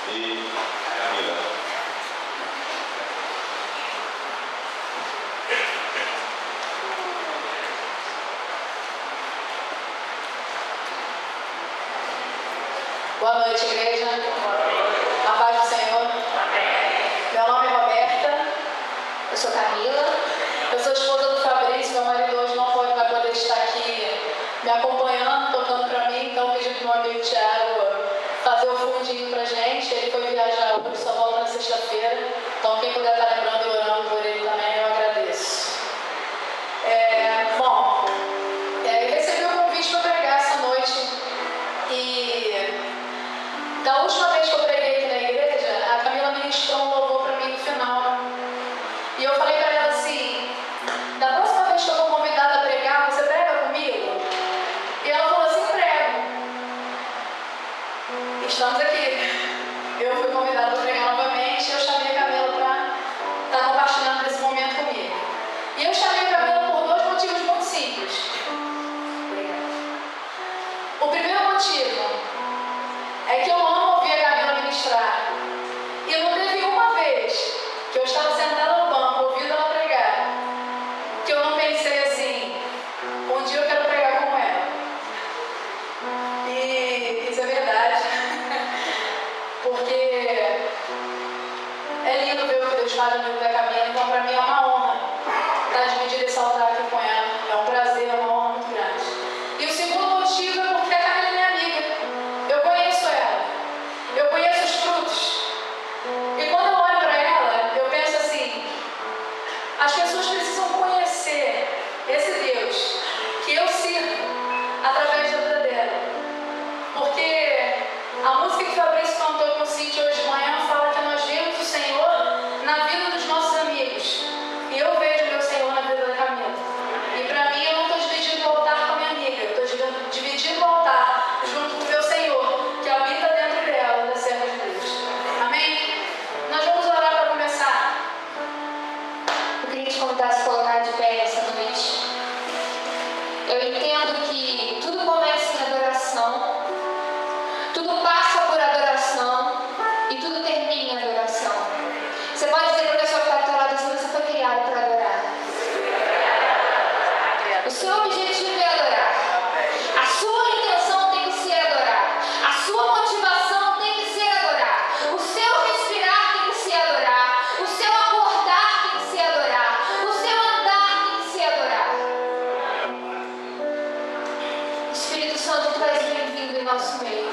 e Camila. Boa noite, igreja. A paz do Senhor. Meu nome é Roberta. Eu sou Camila. Eu sou esposa do Fabrício. Meu marido hoje não vai poder estar aqui me acompanhando, tocando para mim. Então pedi para o meu amigo Thiago fazer o fundinho para gente. Ele foi viajar hoje, só volta na sexta-feira. Então quem puder estar lembrando e orando por ele também, eu agradeço. Eu recebi o convite para pregar essa noite. E da última vez que eu preguei aqui na igreja, a Camila ministrou um louvor para mim no final. E eu falei para ela assim: da próxima vez que eu for convidada a pregar, você prega comigo? E ela falou assim: prego. Estamos aqui. Eu fui convidada para pregar novamente e eu chamei a Camila para estar compartilhando desse momento comigo. E eu chamei a Camila por dois motivos muito simples. O primeiro motivo é que eu amo ouvir a Camila ministrar. E não teve uma vez que eu estava sentada no banco ouvindo ela pregar que eu não pensei assim: um dia eu quero pregar como ela. E isso é verdade. Porque é lindo ver o que Deus faz no livro da Camila. Então para mim é uma honra estar dividindo esse altar aqui com ela. É um prazer, é uma honra muito grande. E o segundo motivo é porque a Camila é minha amiga. Eu conheço ela. Eu conheço os frutos. E quando eu olho para ela, eu penso assim: as pessoas precisam conhecer esse Deus que eu sirvo através da vida dela. Porque a música que o Fabrício cantou com o Cíntia hoje de manhã fala que nós vemos o Senhor na vida dos nossos amigos. E eu vejo meu Senhor na vida da Camila. E para mim, eu não estou dividindo o altar com a minha amiga. Eu estou dividindo o altar junto com o meu Senhor, que habita dentro dela, da serva de Deus. Amém? Nós vamos orar para começar. Eu queria te convidar a se colocar de pé essa noite. Eu entendo que tudo começa em adoração, tudo passa por adoração e tudo termina em adoração. Você pode dizer para a pessoa que está do teu lado assim: você foi criado para adorar. O seu objetivo é adorar. A sua intenção tem que ser adorar. A sua motivação tem que ser adorar. O seu respirar tem que ser adorar. O seu acordar tem que ser adorar. O seu andar tem que ser adorar. Espírito Santo, tu és bem-vindo em nosso meio.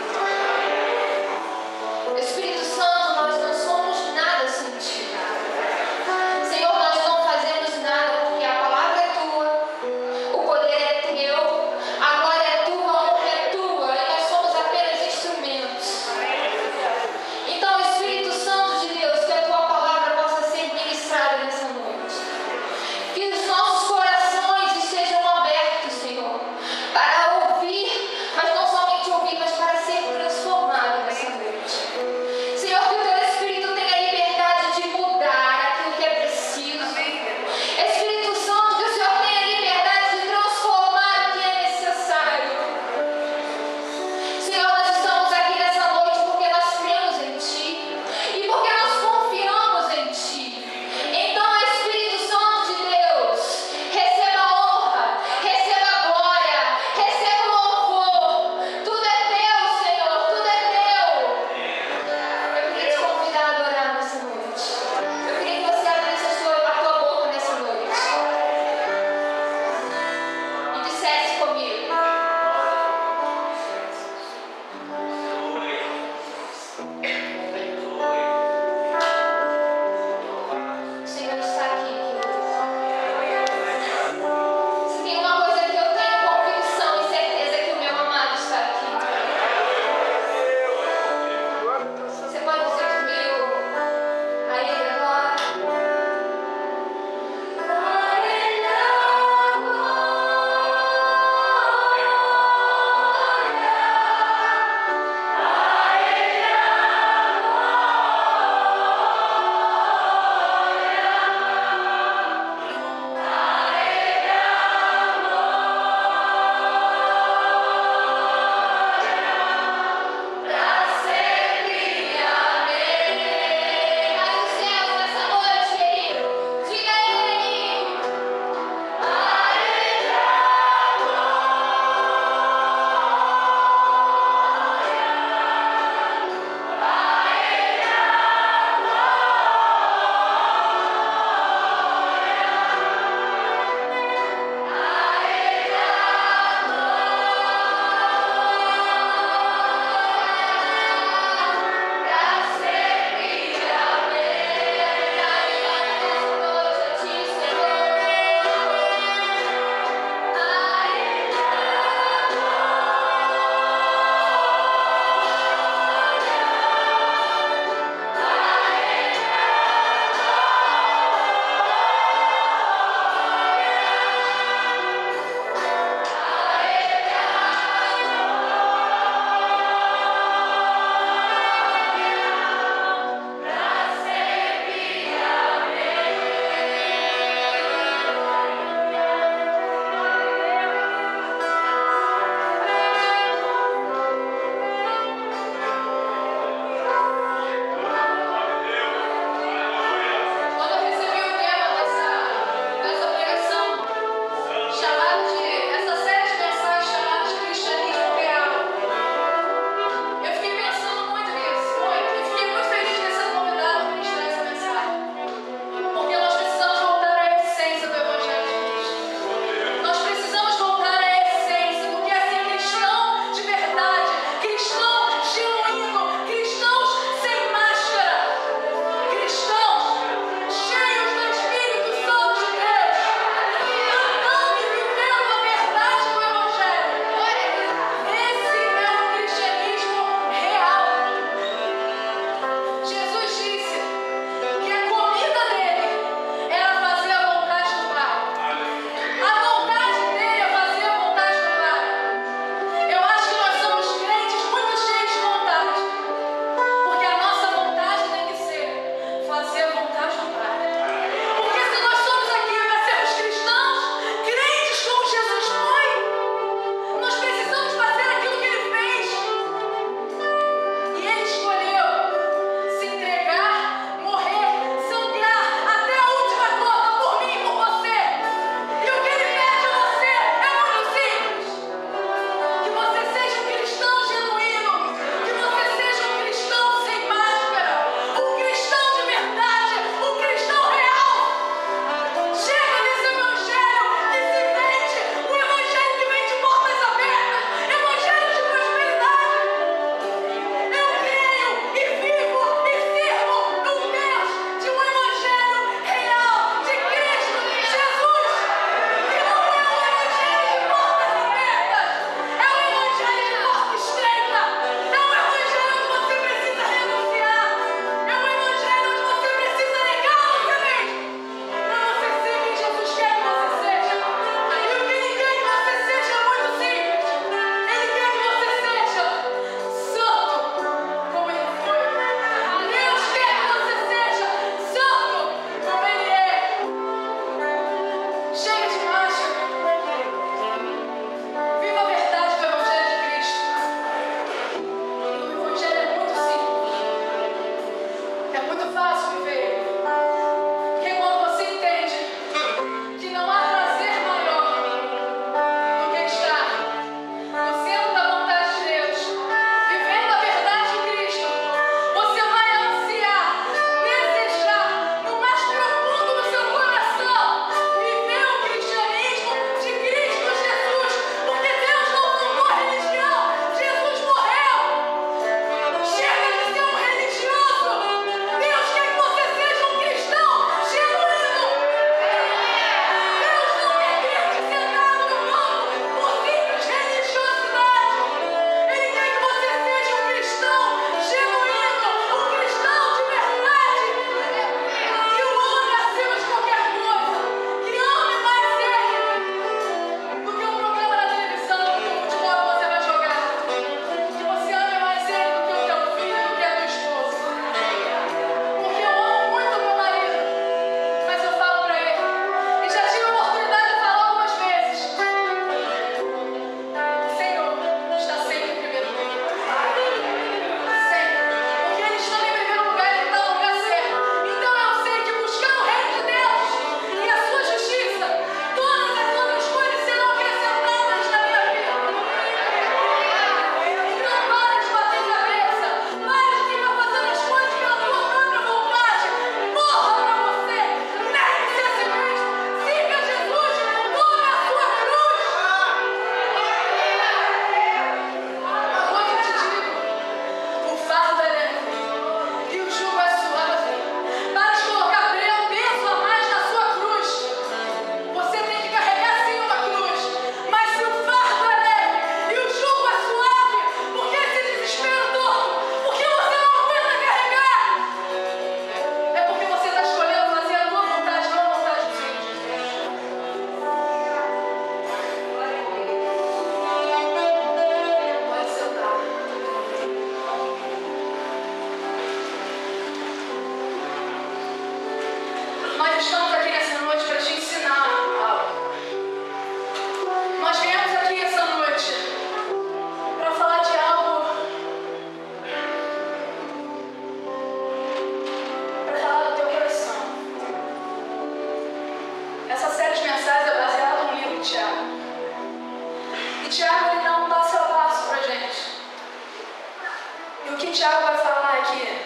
E o que Tiago vai falar aqui,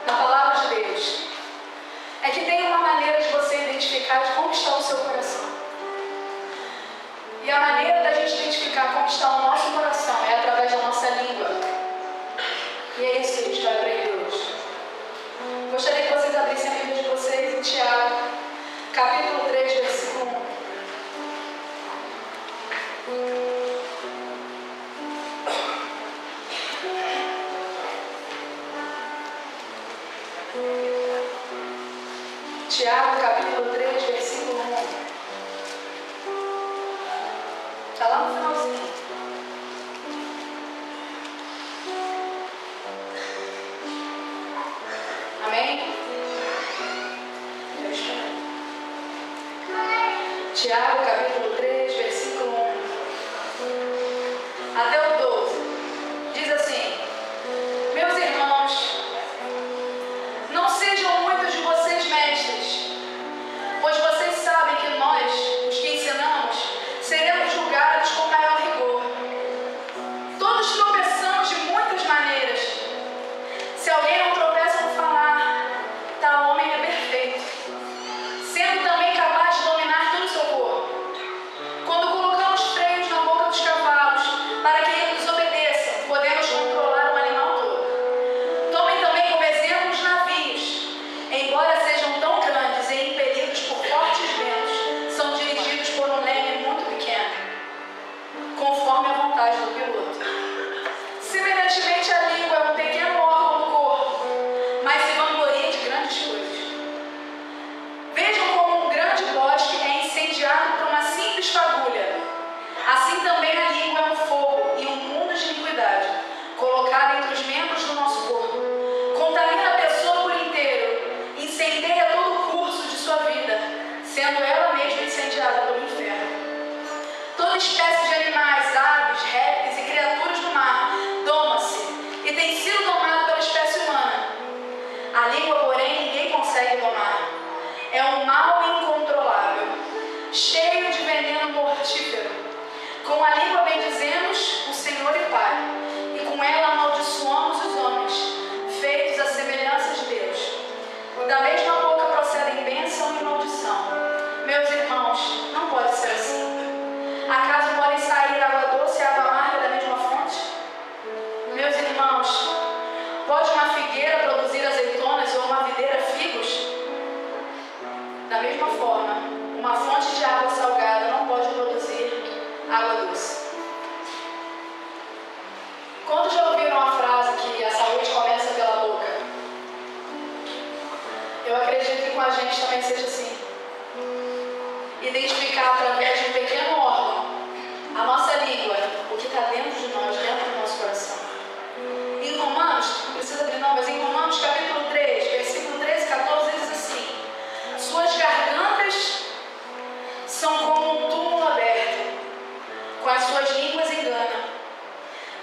na palavra de Deus, é que tem uma maneira de você identificar de como está o seu coração. E a maneira da gente identificar como está o nosso coração é através da nossa língua. E é isso que a gente vai aprender hoje. Gostaria que vocês abrissem a Bíblia de vocês em Tiago, capítulo 3, versículo 1. Tiago, capítulo 3, versículo 1. Está lá no finalzinho. Amém? Tiago, capítulo 3, versículo 1 até o 12. Diz assim: Meus irmãos, não sejam muitos de vocês mestres, pois vocês sabem que nós, os que ensinamos, seremos julgados com maior rigor. Todos tropeçamos de muitas maneiras. Se alguém não tropeça no falar, tal homem é perfeito, sendo também capaz de dominar todo o seu corpo. Quando colocamos freios na boca dos cavalos, para que eles nos obedeçam, podemos controlar o animal todo. Tomem também como exemplo os navios. Embora sejam tão grandes e impelidos por fortes ventos, são dirigidos por um leme muito pequeno, conforme a vontade do piloto. Semelhantemente, a língua é um pequeno órgão do corpo, mas se vangloria de grandes coisas. Vejam como um grande bosque é incendiado por uma simples fagulha. Assim também a língua é um fogo e um mundo de iniquidade, colocado entre os membros do nosso corpo. Contamina a pessoa por inteiro, incendeia todo o curso de sua vida, sendo ela mesma incendiada pelo inferno. Toda espécie de animais, aves, répteis e criaturas do mar doma-se e tem sido domado pela espécie humana. A língua, porém, ninguém consegue domar. É um mal incontrolável, cheio de veneno mortífero. Com a língua bendizemos o Senhor e Pai, e com ela amaldiçoamos os homens, feitos à semelhança de Deus. Da mesma boca procedem bênção e maldição. Meus irmãos, não pode ser assim. Acaso podem sair água doce e água amarga da mesma fonte? Meus irmãos, pode uma figueira produzir azeitonas ou uma videira figos? Da mesma forma, uma fonte de água salgada não pode produzir água doce. Quantos já ouviram a frase que a saúde começa pela boca? Eu acredito que com a gente também seja assim. Identificar através de um pequeno órgão, a nossa língua, o que está dentro de nós, dentro do nosso coração. Em Romanos, não precisa abrir não, mas em Romanos capítulo 3, versículo 13 e 14, diz assim: Suas gargantas são como um túmulo aberto, com as suas línguas enganam.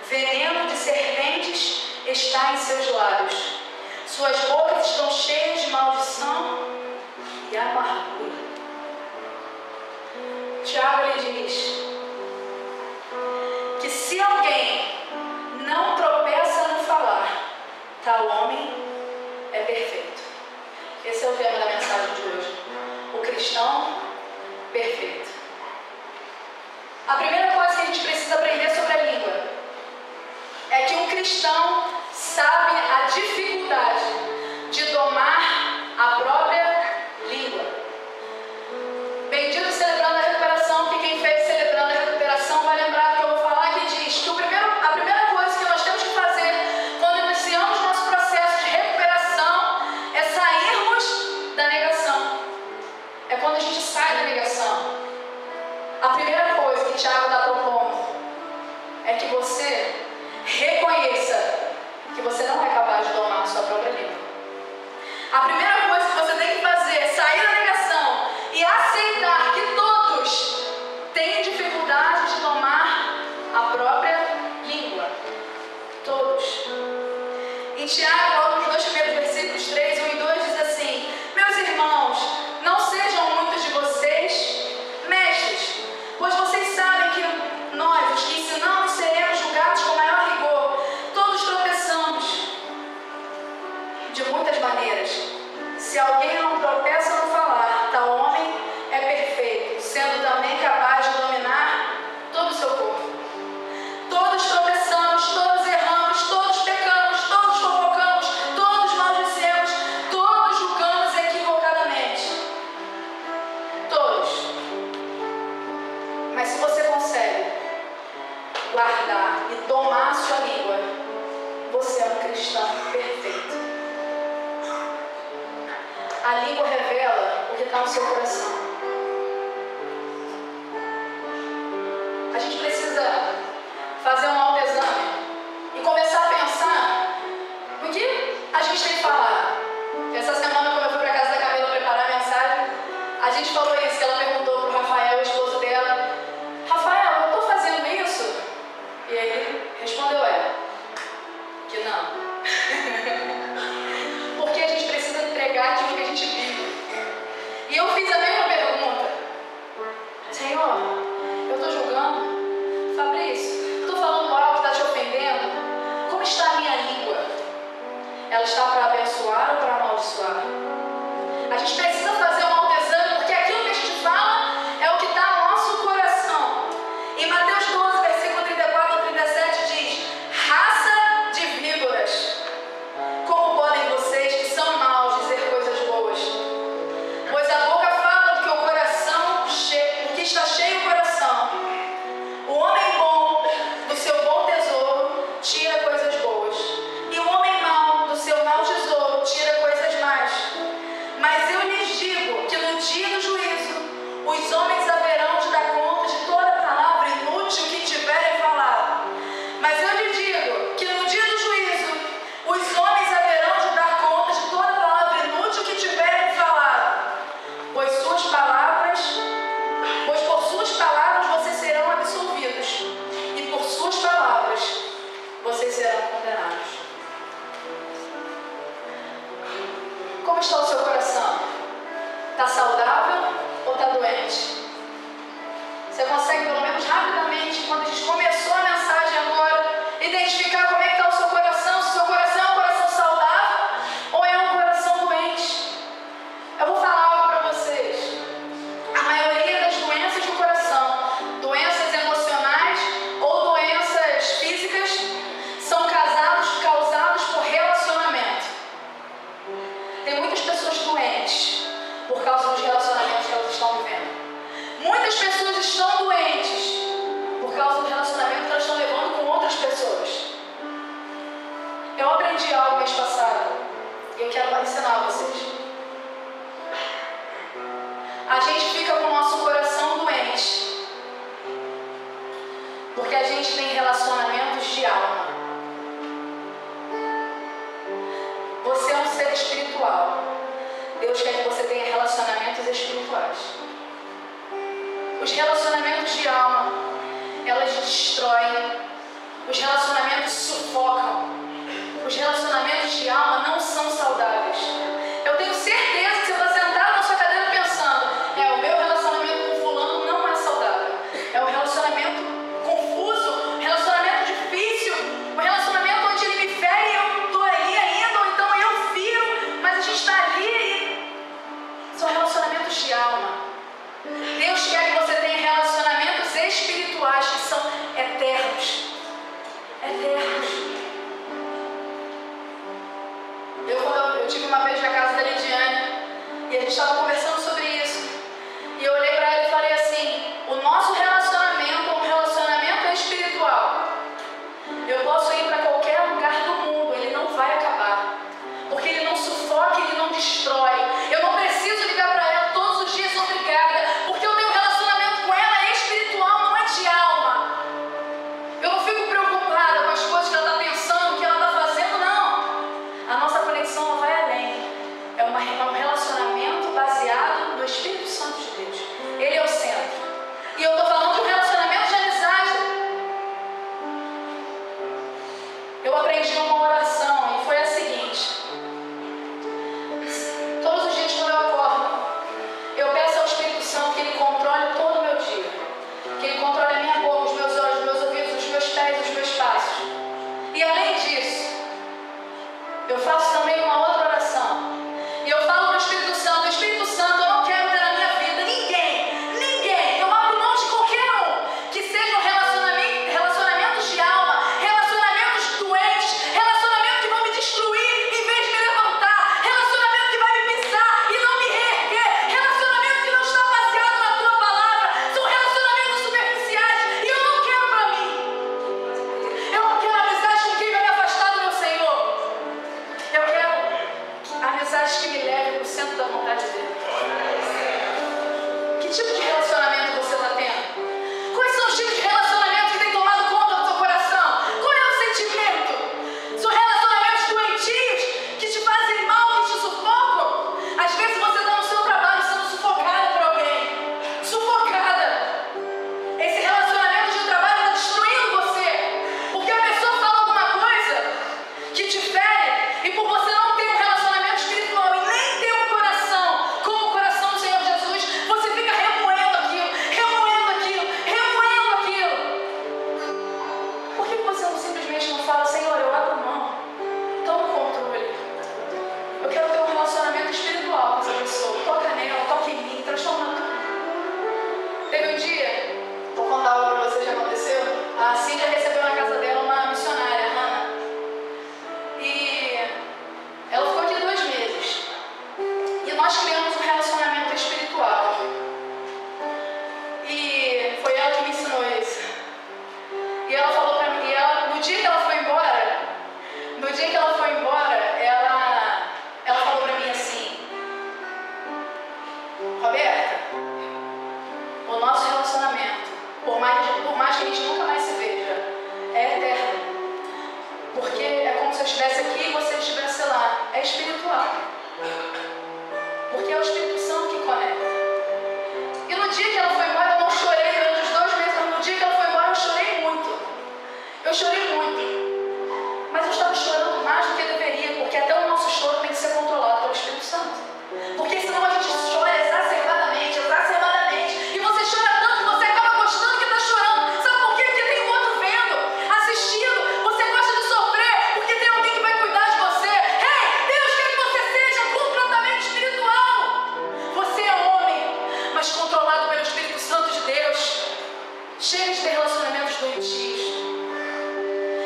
Veneno de serpentes está em seus lábios. Suas bocas estão cheias de maldição e amargura. Tiago, ele diz que se alguém não tropeça no falar, tal homem é perfeito. Esse é o tema da mensagem de hoje. O cristão perfeito. A primeira coisa que a gente precisa aprender sobre a língua é que um cristão sabe a dificuldade de domar a própria língua. Bendito Celebrando a Recuperação, que quem fez Celebrando a Recuperação vai lembrar do que eu vou falar, que diz que a primeira coisa que nós temos que fazer quando iniciamos nosso processo de recuperação é sairmos da negação. É quando a gente sai da negação. A primeira coisa que Tiago está propondo é que você reconheça que você não é capaz de domar a sua própria língua. A primeira coisa que você tem que fazer é sair da negação e aceitar que todos têm dificuldade de domar a própria língua. Todos. Em Tiago, logo nos 2 primeiros versículos, 3, 1 e 2, diz assim: Meus irmãos, não sejam muitos de vocês mestres, pois vocês sabem que nós, os que ensinamos, seremos julgados com maior rigor. A língua revela o que está no seu coração. A gente precisa fazer um autoexame e começar a pensar no que a gente tem que falar. Essa semana, quando eu fui para a casa da Camila preparar a mensagem, a gente falou isso, que ela perguntou para o Rafael, o esposo dela: Rafael, eu estou fazendo isso? E ele respondeu que não. Porque a gente precisa entregar aquilo que a gente vive. E eu fiz a mesma pergunta: Senhor, eu estou julgando? Fabrício, estou falando algo que está te ofendendo? Como está a minha língua? Ela está para abençoar ou para amaldiçoar? A gente precisa fazer um autoexame, porque aquilo que a gente fala é o que está no nosso coração. Em Mateus 12, versículo 34 a 37 diz: raça de víboras, como podem vocês que são maus dizer coisas boas? Pois a boca fala do que o coração cheio, do que está cheio o coração. O homem bom do seu bom tesouro tira coisas boas, e o homem mau do seu mau tesouro tira coisas más. Mas eu lhes digo que no dia do juízo os homens haverão de dar conta de toda palavra inútil que tiverem falado. Mas eu lhes digo que no dia do juízo os homens haverão de dar conta de toda palavra inútil que tiverem falado. Pois por suas palavras vocês serão absolvidos, e por suas palavras vocês serão condenados. Como está o seu coração? Está saudável ou está doente? Você consegue, pelo menos rapidamente, quando a gente começou a mensagem agora, identificar como é que está o seu coração? Se o seu coração é um coração saudável ou é um coração doente? Eu vou falar algo para vocês. A maioria das doenças do coração, doenças emocionais ou doenças físicas, são causadas por relacionamento. Tem muitas pessoas doentes por causa dos relacionamentos que elas estão vivendo. Muitas pessoas estão doentes por causa do relacionamento que elas estão levando com outras pessoas. Eu aprendi algo mês passado e eu quero ensinar a vocês. A gente fica com o nosso coração doente porque a gente tem relacionamentos de alma. Você é um ser espiritual. Deus quer que você tenha relacionamentos espirituais. Os relacionamentos de alma, elas destroem. Os relacionamentos sufocam. Os relacionamentos de alma não são saudáveis. Eu tenho certeza que você está sentado na sua cadeira pensando: o meu relacionamento com fulano não é saudável. É um relacionamento confuso, um relacionamento difícil, um relacionamento onde ele me fere e eu estou ali ainda, ou então eu firo, mas a gente está ali e são relacionamentos de alma. Deus quer que você tenha relacionamentos espirituais que são eternos. Eternos. Eu tive uma vez na casa da Lidiane e a gente estava conversando sobre isso. E eu olhei para ela e falei assim: o nosso relacionamento é um relacionamento espiritual. Eu posso ir para qualquer lugar do mundo, ele não vai acabar. Porque ele não sufoca, ele não destrói. Eu não preciso ligar para ela todos os dias: obrigada, porque eu tenho um relacionamento com ela espiritual, não é de alma. Eu não fico preocupada com as coisas que ela está pensando, que ela está fazendo, não. A nossa conexão ela vai além. É um relacionamento baseado no Espírito Santo de Deus. Ele é o centro. E eu estou falando de um relacionamento de amizade. Eu aprendi uma oração e foi a seguinte: todos os dias quando eu acordo, eu peço ao Espírito Santo que Ele controle todo o meu dia. Que Ele controle a minha boca, os meus olhos, os meus ouvidos, os meus pés, os meus passos. E além disso, eu faço também uma outra oração. E eu falo para o Espírito Santo: Espírito Santo, eu não quero ter na minha vida ninguém. Eu abro mão de qualquer um que sejam relacionamentos de alma, relacionamentos doentes, relacionamentos que vão me destruir em vez de me levantar, relacionamento que vai me pisar e não me reerguer, relacionamento que não está baseado na tua palavra, são relacionamentos superficiais e eu não quero para mim. Eu não quero amizade com quem vai me afastar do meu Senhor. Eu quero eu estivesse aqui e você estivesse lá. É espiritual. Porque é o Espírito Santo que conecta. E no dia que ela foi embora, eu não chorei durante os 2 meses, mas no dia que ela foi embora, eu chorei muito. Eu chorei muito. Mas eu estava chorando mais do que deveria, porque até o nosso choro tem que ser controlado pelo Espírito Santo. Porque senão a gente chora exacerbadamente, e você chora tanto que você acaba gostando que está chorando. Sabe por quê? Porque tem um outro vendo, assistindo. Você gosta de sofrer porque tem alguém que vai cuidar de você. Ei, Deus quer que você seja completamente espiritual. Você é homem, mas controlado pelo Espírito Santo de Deus, cheio de relacionamentos doentios.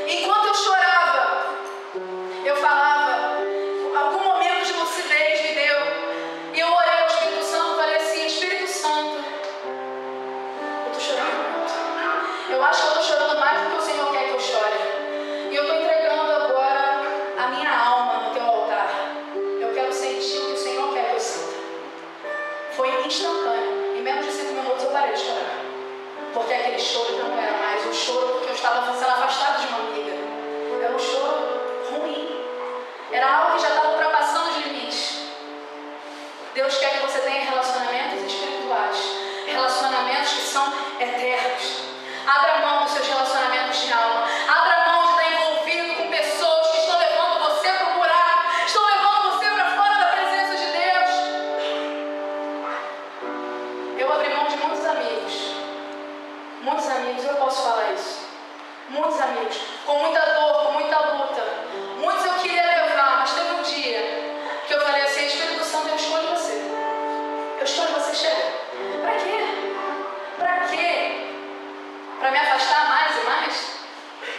Enquanto eu chorava, eu falava, algum momento de lucidez me deu, e eu orei ao Espírito Santo e falei assim: Espírito Santo, eu estou chorando muito. Eu acho que eu estou chorando mais do que o Senhor quer que eu chore. E eu estou entregando agora a minha alma no teu altar. Eu quero sentir o que o Senhor quer que eu sinta. Foi instantâneo. Em menos de 5 minutos eu parei de chorar. Porque aquele choro já não era mais um choro porque eu estava sendo afastado de uma amiga. Era um choro ruim. Era algo que já estava ultrapassando os limites. Deus quer que você tenha relacionamentos espirituais. Relacionamentos que são eternos. Abra mão dos seus relacionamentos de alma. Abra mão de estar envolvido com pessoas que estão levando você para o buraco. Estão levando você para fora da presença de Deus. Eu abri mão de muitos amigos. Muitos amigos, eu posso falar isso. Muitos amigos, com muita dor, com muita luta. Muitos eu queria levar, mas teve um dia que eu falei assim: Espírito Santo, eu escolho você. Eu escolho você chegar. Pra quê? Pra quê? Pra me afastar mais e mais?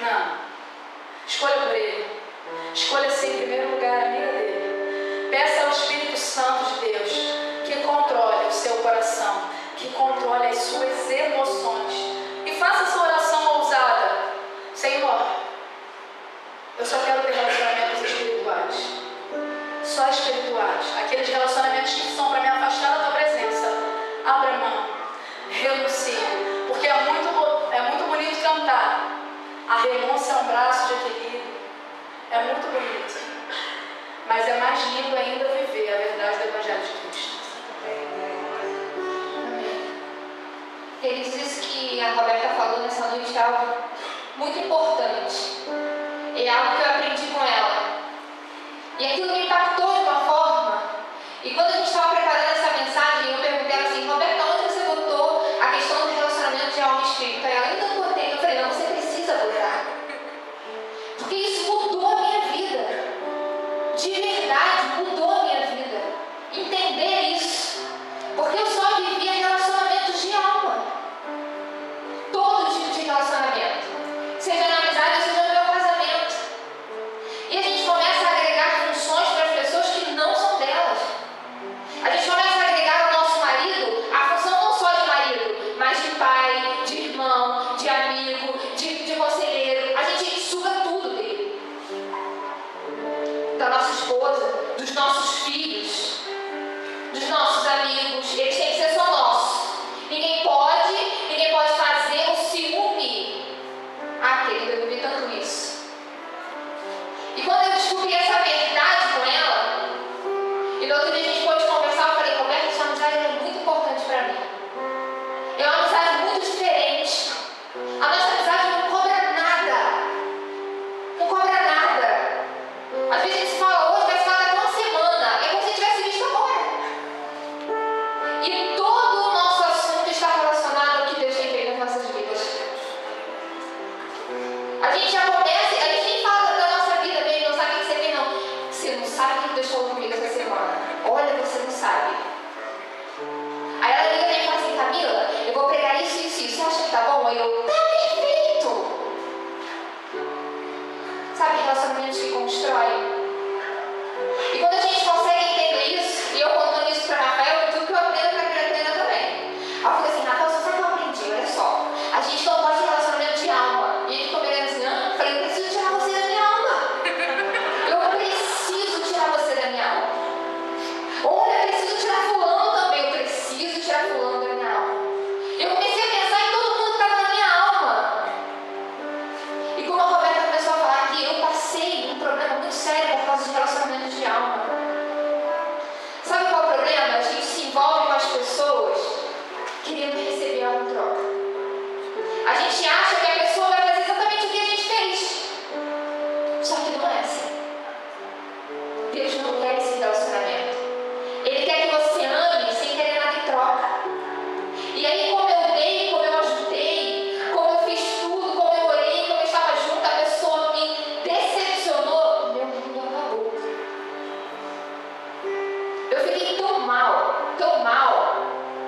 Não. Escolha por Ele. Escolha ser em primeiro lugar amiga dele. Peça ao Espírito Santo de Deus que controle o seu coração, que controle as suas emoções. E faça essa oração ousada: Senhor, eu só quero ter relacionamentos espirituais. Só espirituais. Aqueles relacionamentos que são para me afastar da tua presença. Abra mão. Renuncie. Porque é muito bonito cantar. A renúncia é um braço de equilíbrio. É muito bonito. Mas é mais lindo ainda viver a verdade do Evangelho de Cristo. Ele diz que a Roberta falou nessa noite algo muito importante. É algo que eu aprendi com ela. E aquilo me impactou de uma forma. E quando a gente estava preparando essa mensagem, eu perguntei ela assim: Roberta, onde você botou a questão do relacionamento de alma e espírito? Aí ela: ainda não botei. Eu falei: não, você precisa botar. Porque isso mudou a minha vida. De verdade, mudou a minha vida. Entender isso. Porque eu só vivia relacionamentos de alma. Todo tipo de relacionamento. Seja na amizade, seja no meu casamento. E a gente começa a agregar funções para as pessoas que não são delas. A gente começa a agregar ao nosso marido a função não só de marido, mas de pai, de irmão, de amigo, de conselheiro. A gente suga tudo dele. Da nossa esposa, dos nossos filhos, dos nossos amigos. Eles têm que ser só nossos. Ninguém pode fazer o ciúme. Aquele, eu vivi tanto isso. E quando eu descobri essa verdade com ela, e no outro dia a gente pôde conversar, eu falei: Roberta, sua amizade é muito importante para mim. É uma amizade muito diferente. A nossa amizade não cobra nada. Não cobra nada. Às vezes a gente se fala hoje, vai se falar daqui uma semana. É como se tivesse visto agora. E todo o nosso assunto está relacionado ao que Deus tem feito nas nossas vidas. A gente já começa, a gente nem fala da nossa vida mesmo, não sabe o que você fez, não. tão mal.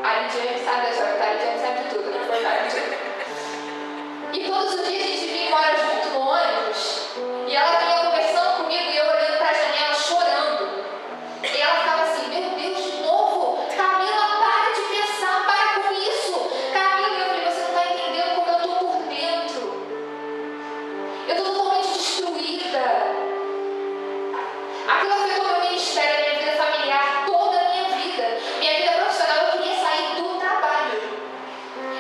A Lidiane sabe da história, tá? A Lidiane sabe de tudo, né? Verdade. E todos os dias a gente vinha embora junto no ônibus. E ela vinha conversando comigo e eu olhando para a janela chorando. E ela ficava assim, meu Deus, de novo, Camila, para de pensar, para com isso. Camila, eu falei, você não está entendendo como eu estou por dentro. Eu estou totalmente destruída. Aquilo afetou meu ministério, minha vida familiar, toda a minha vida. Minha vida profissional, eu queria sair do trabalho.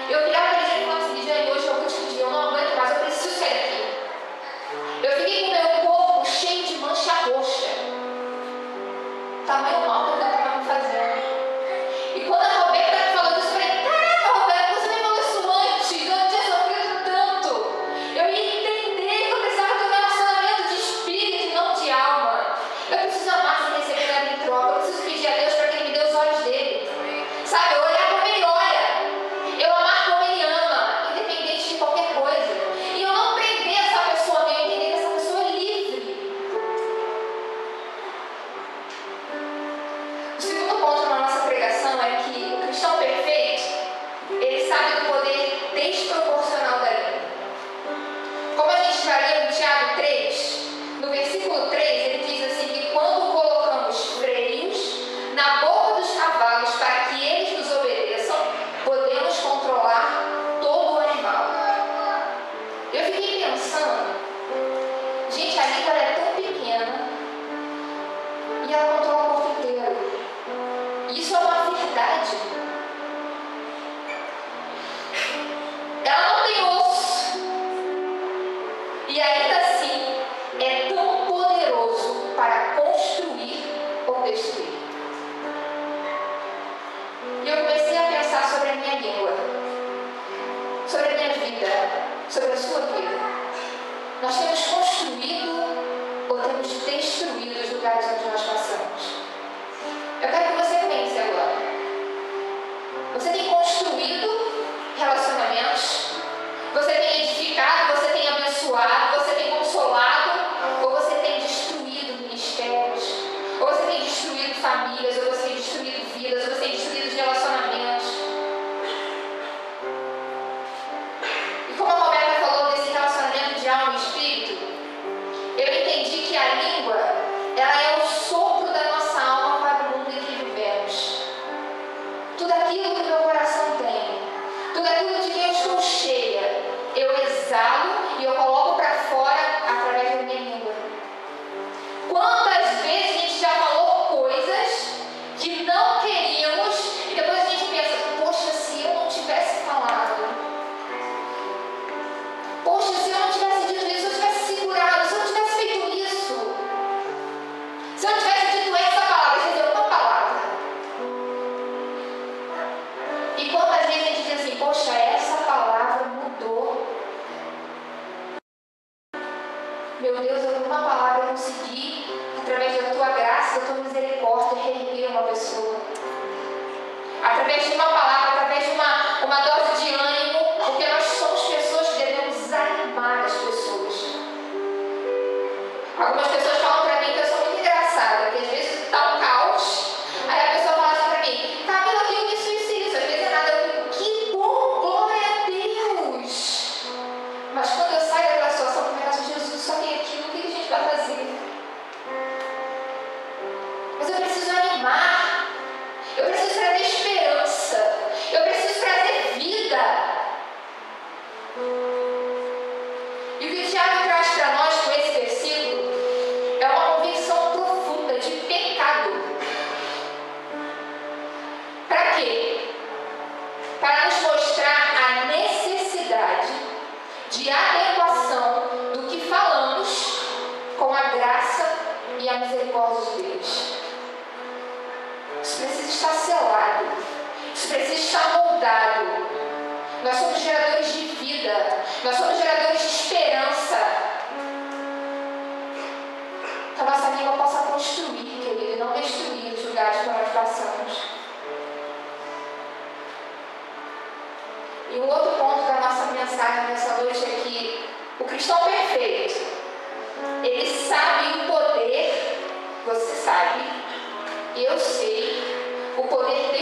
Eu virava para ele e falava assim, Lidiane, hoje é o último dia, eu não aguento mais, eu preciso sair daqui. Eu fiquei com o meu corpo cheio de mancha roxa. Tamanho mal que eu estava me fazendo. E quando a Roberta me falou isso, eu falei, caraca, Roberta, você me falou isso antes, eu não tinha sofrido tanto. Eu ia entender que eu precisava ter um relacionamento de espírito e não de alma. Eu preciso amar sem receber nada em troca. Eu preciso pedir a Deus para que Ele me dê os olhos dele. Sabe, eu olhar como Ele olha. Eu amar como Ele ama, independente de qualquer coisa. E eu não prender essa pessoa a mim, eu entender que essa pessoa é livre. O segundo ponto na nossa pregação é que o cristão perfeito, ele sabe do poder desproporcional da língua. Como a gente já leu em Tiago 3, no versículo 3, ele diz assim que quando colocamos freios na boca dos cavalos para que eles nos obedeçam, podemos controlar todo o animal. Eu fiquei pensando, gente, a língua é tão pequena e ela controla o corpo inteiro. Isso é uma verdade. Ela não tem osso. E ainda assim, é tão poderoso para construir ou destruir. E eu comecei a pensar sobre a minha língua, sobre a minha vida, sobre a sua vida. Nós temos construído ou temos destruído os lugares onde nós passamos? Eu quero que você pense agora. Você tem construído relacionamentos? Você tem edificado? Você tem abençoado? Você tem consolado? Ou você tem destruído ministérios? Ou você tem destruído famílias? Ou você tem destruído vidas? Ou você tem destruído relacionamentos? E como a Roberta falou desse relacionamento de alma e espírito, eu entendi que a língua, ela é o sopro da nossa alma para o mundo em que vivemos. Tudo aquilo que meu coração tem, tudo aquilo de que eu estou cheia, eu exalo e eu coloco para fora através da minha língua. Quantas vezes a gente já falou coisas que não queríamos e depois a gente pensa, poxa, se eu não tivesse falado, poxa, se eu não tivesse dito isso, se eu tivesse segurado, se eu não tivesse feito isso, se eu não tivesse dito essa palavra, quer dizer, uma palavra. E quantas vezes a gente diz assim, poxa, essa palavra mudou. Meu Deus, eu uma palavra eu consegui, através da tua graça, da tua misericórdia, reerguer uma pessoa. Através de uma palavra, através de uma dose de ânimo, porque nós somos pessoas que devemos animar as pessoas. Algumas pessoas falam pra mim que eu sou muito engraçada, que às vezes tá um caos, aí a pessoa fala assim pra mim, Camila, eu tenho isso, às vezes é nada, eu fico, que bom, glória a Deus. Mas quando eu saio daquela situação, eu penso, Jesus, só tem aquilo, o que a gente vai fazer? Mas eu preciso animar, eu preciso trazer esperança, eu preciso trazer vida. E o que o Tiago traz para nós com esse versículo é uma convicção profunda de pecado. Para quê? Para nos mostrar a necessidade de adequação do que falamos com a graça e a misericórdia de Deus. Isso precisa estar selado. Isso precisa estar moldado. Nós somos geradores de vida. Nós somos geradores de esperança. Que a nossa língua possa construir, querido, e não destruir os lugares que nós passamos. E um outro ponto da nossa mensagem nessa noite é que o cristão perfeito, ele sabe o poder, você sabe, eu sei, o poder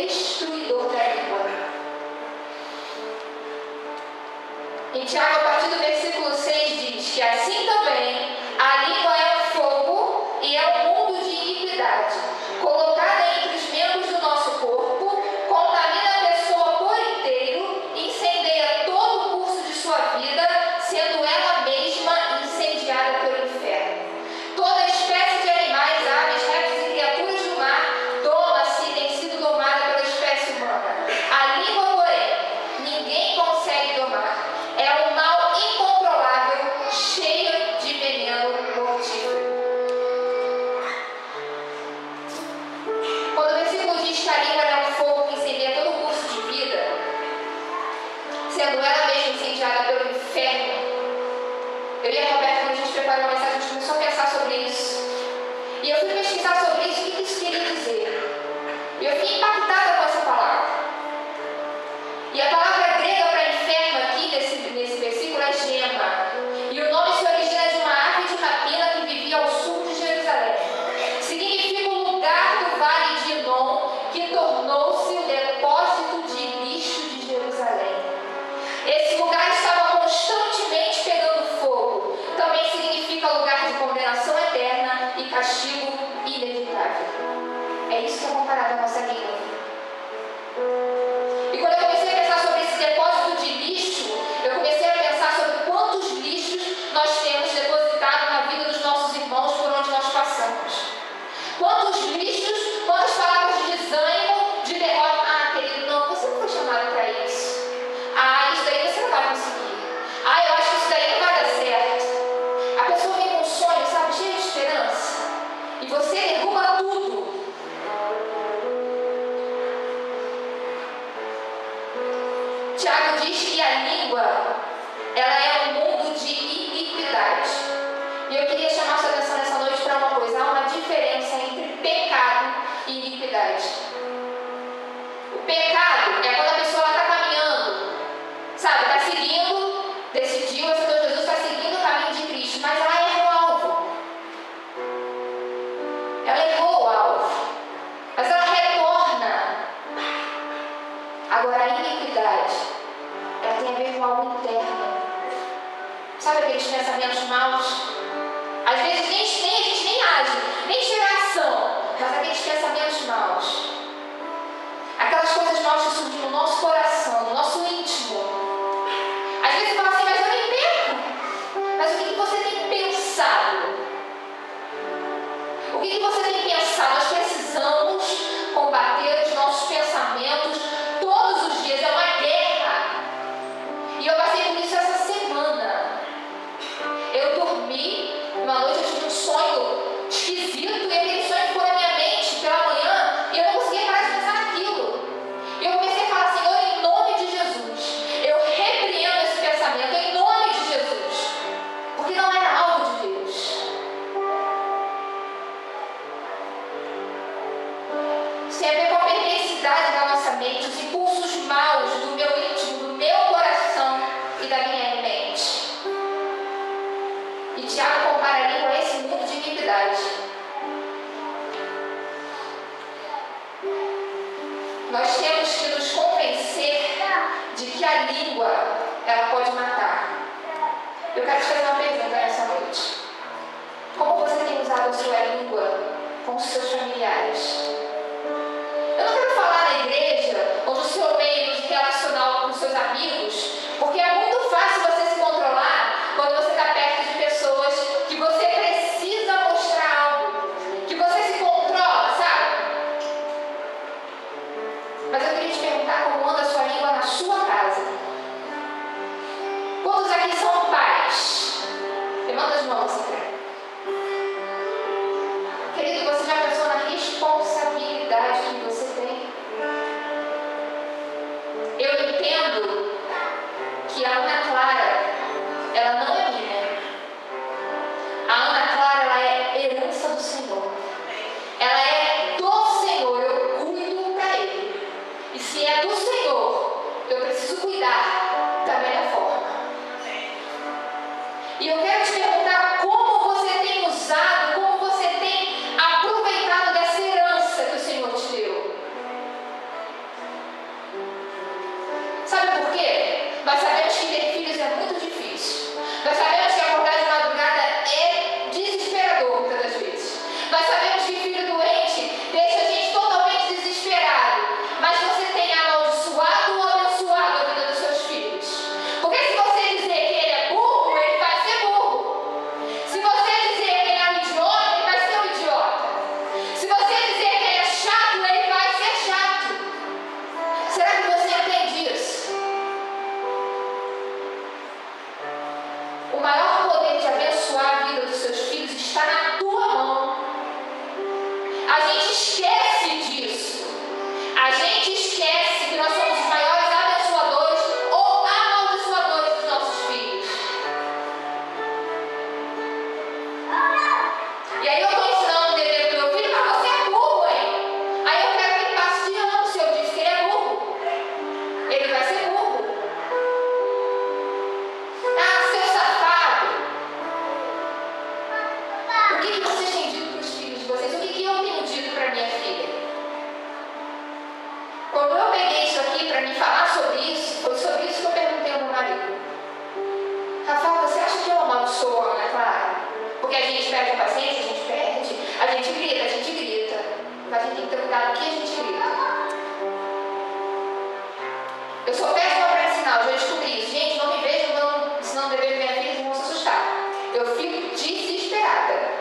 E eu fui pesquisar sobre isso, o que isso queria dizer. E eu fiquei impactada com essa palavra. E a palavra grega para inferno aqui, nesse versículo, é gema. E o nome se origina de uma ave de rapina que vivia ao sul de Jerusalém. Significa o lugar do vale de Inom, que tornou-se o depósito de lixo de Jerusalém. Esse lugar estava constantemente pegando fogo. Também significa lugar de condenação eterna e castigo inevitável. É isso que é comparado à nossa língua. E quando eu comecei a pensar sobre esse depósito de lixo, eu comecei a pensar sobre quantos lixos nós temos depositado na vida dos nossos irmãos por onde nós passamos. Quantos lixos, quantas palavras de desânimo, de derrota. Ah, querido, não, você não foi chamado para isso. Ah, isso daí você não vai conseguir. Ah, eu acho que isso daí não vai dar certo. A pessoa vem com um sonho, sabe, cheio de esperança. E você derruba tudo. Tiago diz que a língua, ela é um mundo de iniquidade. E eu queria chamar sua atenção nessa noite para uma coisa. Há uma diferença entre pecado e iniquidade. O pecado é quando a pessoa está caminhando, sabe, está seguindo, decidiu, aceitou Jesus, está seguindo o caminho de Cristo, mas ela errou o alvo. Ela errou o alvo. Mas ela retorna. Agora a iniquidade, ela tem a ver com algo interno. Sabe aqueles pensamentos maus? Às vezes a gente nem age, nem chega a ação, mas aqueles pensamentos maus. Aquelas coisas maus que surgem no nosso coração, no nosso íntimo. Às vezes você fala assim, mas eu nem perco. Mas o que você tem pensado? O que você tem pensado? Nós precisamos combater os nossos pensamentos todos os dias. É uma guerra. E eu passei por isso essa semana. Eu dormi, uma noite eu tive um sonho esquisito e aquele sonho ficou na minha mente pela manhã e eu não conseguia parar de pensar naquilo. E eu comecei a falar, Senhor, em nome de Jesus, eu repreendo esse pensamento, em nome de Jesus. Porque não era algo de Deus. Isso tem a ver com a perversidade da nossa mente, os impulsos maus do meu íntimo, do meu coração e da minha mente. E Tiago compara a língua a esse mundo de iniquidade. Nós temos que nos convencer de que a língua, ela pode matar. Eu quero te fazer uma pergunta nessa noite. Como você tem usado a sua língua com os seus familiares? Eu não quero falar na igreja, ou no seu meio relacional com os seus amigos, porque é muito fácil você se controlar quando você está perto de pessoas que você precisa mostrar algo, que você se controla, sabe? Mas eu queria te perguntar como anda a sua língua na sua casa. Quantos aqui são pais? Levanta as mãos, André. Querido, você já pensou na responsabilidade que você tem? Eu entendo O que vocês têm dito para os filhos de vocês? O que eu tenho dito para minha filha? Quando eu peguei isso aqui para me falar sobre isso, foi sobre isso que eu perguntei ao meu marido. Rafael, você acha que eu amaldiçoo a Ana Clara? Porque a gente perde a paciência, a gente perde, a gente grita, mas a gente tem que ter cuidado do que a gente grita. Eu sou péssima para ensinar, eu já descobri isso. Gente, não me vejam ensinando dever minha filha, eles vão se assustar. Eu fico desesperada.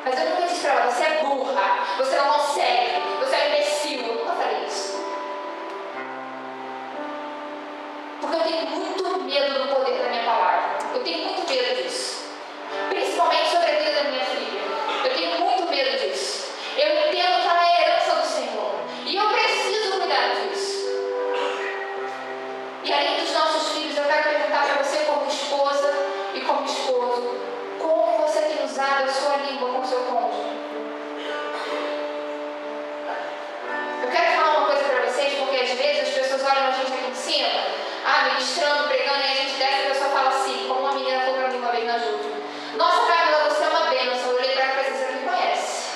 Mas eu nunca disse para ela, você é burra, você não consegue, você é imbecil. Eu nunca falei isso. Porque eu tenho muito medo do poder da minha palavra. Eu tenho muito medo disso. Principalmente sobre a vida da minha filha. Eu tenho muito medo disso. Eu entendo que ela é a herança do Senhor. E eu preciso cuidar disso. E além dos nossos filhos, eu quero perguntar para você como esposa e como esposo, como você tem usado a sua língua com o seu cônjuge? Eu quero falar uma coisa para vocês, porque às vezes as pessoas olham a gente aqui em cima, ministrando, pregando, e a gente desce e a pessoa fala assim, como uma menina falou para mim uma vez na Júlia: nossa, Camila, você é uma bênção. Eu olhei para ela e falei: você não me conhece.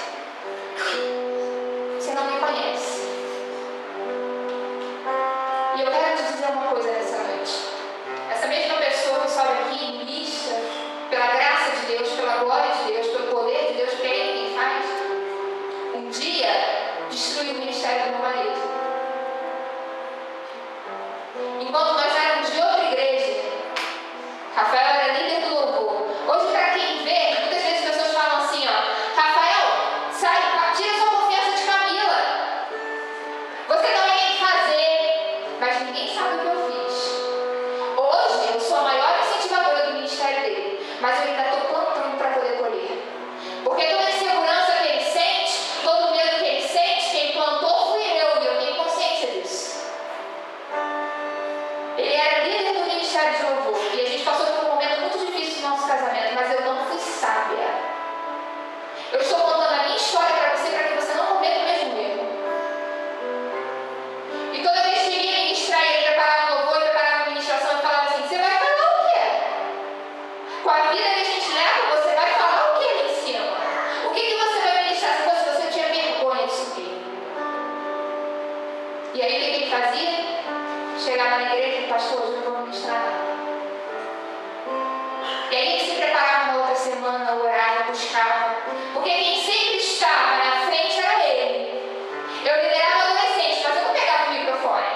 Você não me conhece. E eu quero te dizer uma coisa nessa noite. Essa mesma pessoa que sobe aqui e ministra, pela graça de Deus, pela glória de Deus, pelo poder de Deus, que é Ele quem faz, um dia destruiu o ministério do meu marido. Enquanto nós éramos de outra igreja, Rafael era líder do louvor. Hoje, para quem vê, muitas vezes as pessoas falam assim, Rafael, sai, tira sua confiança de Camila. Você também tem que fazer, mas ninguém sabe o que eu fiz. Hoje, eu sou a maior incentivadora do ministério dele, mas eu ainda estou plantando para poder colher. Porque toda a insegurança que ele sente, todo o medo que ele sente, quem plantou fui eu, e eu tenho consciência disso. Ele era líder do ministério de louvor, e a gente passou por um momento muito difícil no nosso casamento, mas eu não fui sábia. Eu estou contando a minha história para que você não cometa o mesmo erro. E toda vez que ele ia ministrar, ele preparava o louvor, preparava a ministração e falava assim: você vai falar o quê? Com a vida que a gente leva, você vai falar o quê ali em cima? O que você vai ministrar se você tinha vergonha de subir? E aí o que ele fazia? Chegava na igreja e: pastor, hoje eu não vou ministrar nada. E aí ele se preparava na outra semana, orava, buscava. Porque quem sempre estava na frente era ele. Eu liderava adolescentes, mas eu não pegava o microfone.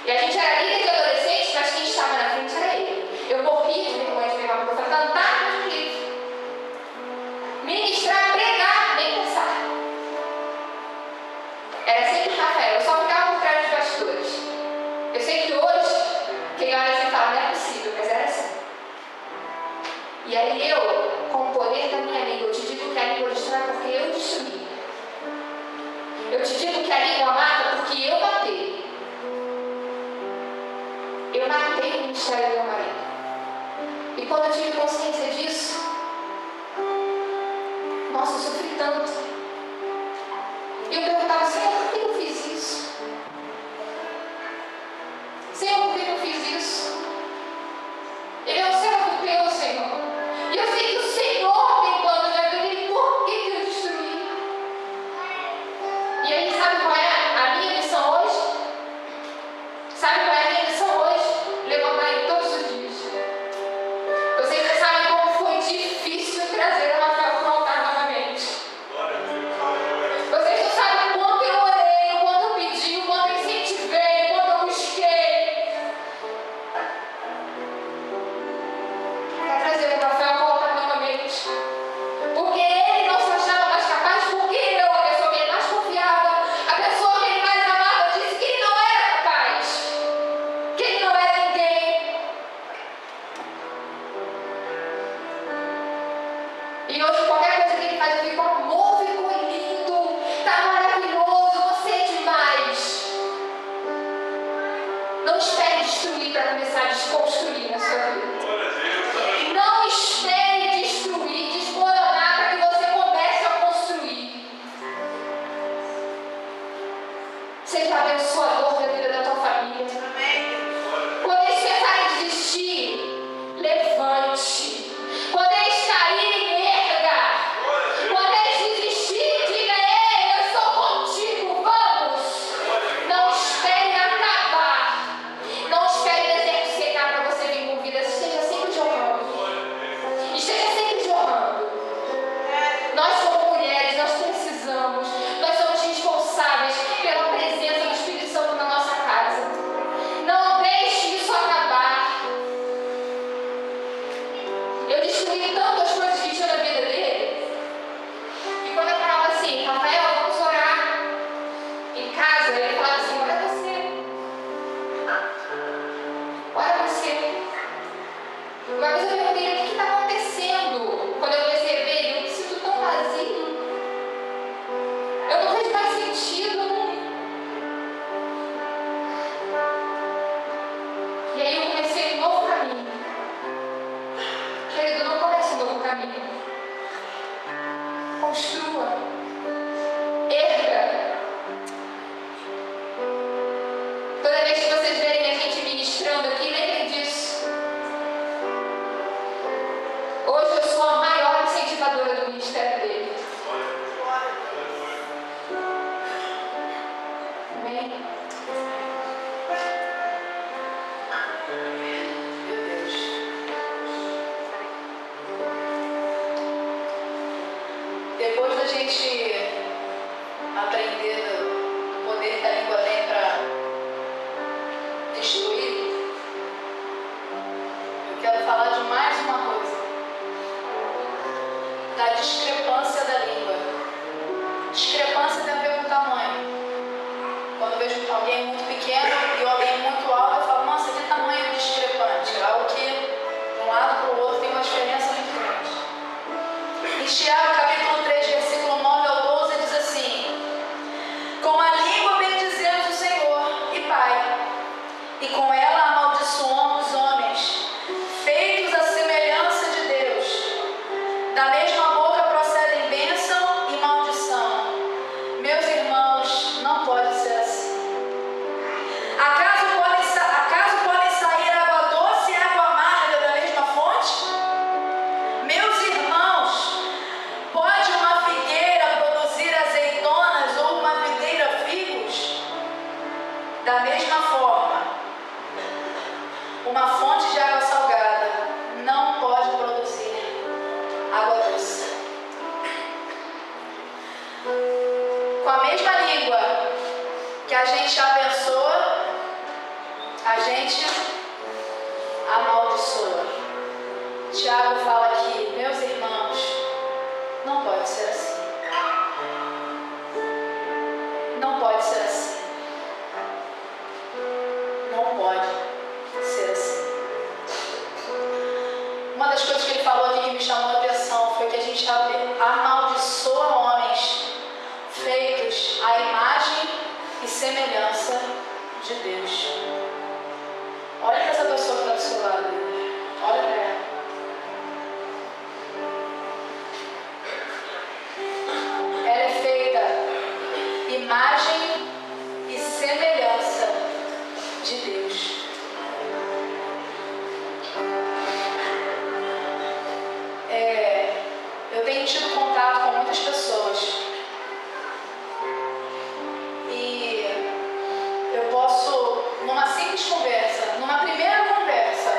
E a gente era líder de adolescentes, mas quem estava na frente era ele. Eu morria de vergonha de pegar o microfone, cantar no livro. Ministrar, pregar, nem pensar. Era sempre Rafael, eu só ficava por trás dos bastidores. Eu sei que hoje, quem olha assim fala: não é possível, mas era assim. E aí eu, com o poder da minha língua, eu te digo que a língua destrói porque eu destruí. Eu te digo que a língua mata porque eu matei. Eu matei o ministério do meu marido. E quando eu tive consciência disso, nossa, eu sofri tanto. E eu perguntava: Senhor, por que eu fiz isso? Senhor, por que eu fiz isso? Ele é o servo teu, Senhor. E eu sei que o Senhor tem plano na vida dele. Por que eu destruí? E aí, sabe qual é a minha missão hoje? Sabe qual é a minha missão hoje? Levantar ele todos os dias. Vocês não sabem como foi difícil trazer o Rafael para o altar novamente. Vocês não sabem o quanto eu orei, o quanto eu pedi, o quanto eu incentivei, o quanto eu busquei para trazer o Rafael para o altar novamente. Porque ele não se achava mais capaz, porque eu, a pessoa que ele mais confiava, a pessoa que ele mais amava, disse que ele não era capaz, que ele não era ninguém. E hoje qualquer coisa que ele faz, eu fico: amor, ficou lindo, tá maravilhoso, você é demais. Não espere destruir para começar a desconstruir na sua vida. Não espere destruir, desmoronar para que você comece a construir. Seja abençoador da vida da tua família. Quando eles pensarem em desistir, levante. Quando eles Depois da gente aprender do poder que a língua tem para destruir, eu quero falar de mais uma coisa, da discrepância da língua. Discrepância tem a ver com o tamanho. Quando eu vejo alguém muito pequeno e alguém muito alto, eu falo, nossa, que tamanho discrepante. Algo que de um lado para o outro tem uma diferença muito grande. Em Tiago, capítulo 3, versículo 9 ao 12, diz assim: com a língua bendizemos o Senhor e Pai, e com ela amaldiçoamos os homens, feitos à semelhança de Deus. Da mesma boca procedem bênção e maldição. Meus irmãos, não pode ser assim. Acaso podem sair água doce e água amarga da mesma fonte? Meus irmãos, pode uma figueira produzir azeitonas ou uma videira figos? Da mesma forma, uma fonte de água salgada não pode produzir água doce. Com a mesma língua que a gente abençoa, a gente amaldiçoa. Tiago fala aqui, meus irmãos, não pode ser assim. Não pode ser assim. Não pode ser assim. Uma das coisas que ele falou aqui que me chamou a atenção foi que a gente amaldiçoa homens feitos à imagem e semelhança de Deus. Olha para essa pessoa que está do seu lado. Olha para ela. Ela é feita imagem e semelhança de Deus. Eu tenho tido contato com muitas pessoas e eu posso, numa simples conversa, numa primeira conversa,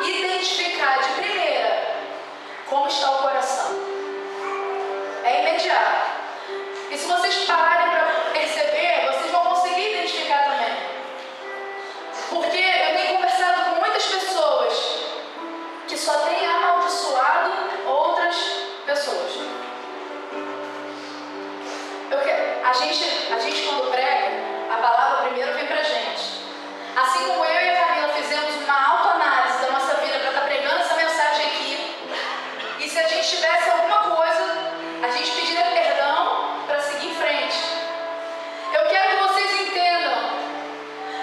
identificar de primeira como está o coração. É imediato. E se vocês pararem para perceber, vocês vão conseguir identificar também. Porque eu tenho conversado com muitas pessoas que só têm amaldiçoado outras pessoas. A gente quando prega, a palavra primeiro vem pra gente. Assim como eu e a Camila fizemos uma autoanálise da nossa vida para estar pregando essa mensagem aqui, e se a gente tivesse alguma coisa, a gente pediria perdão para seguir em frente. Eu quero que vocês entendam,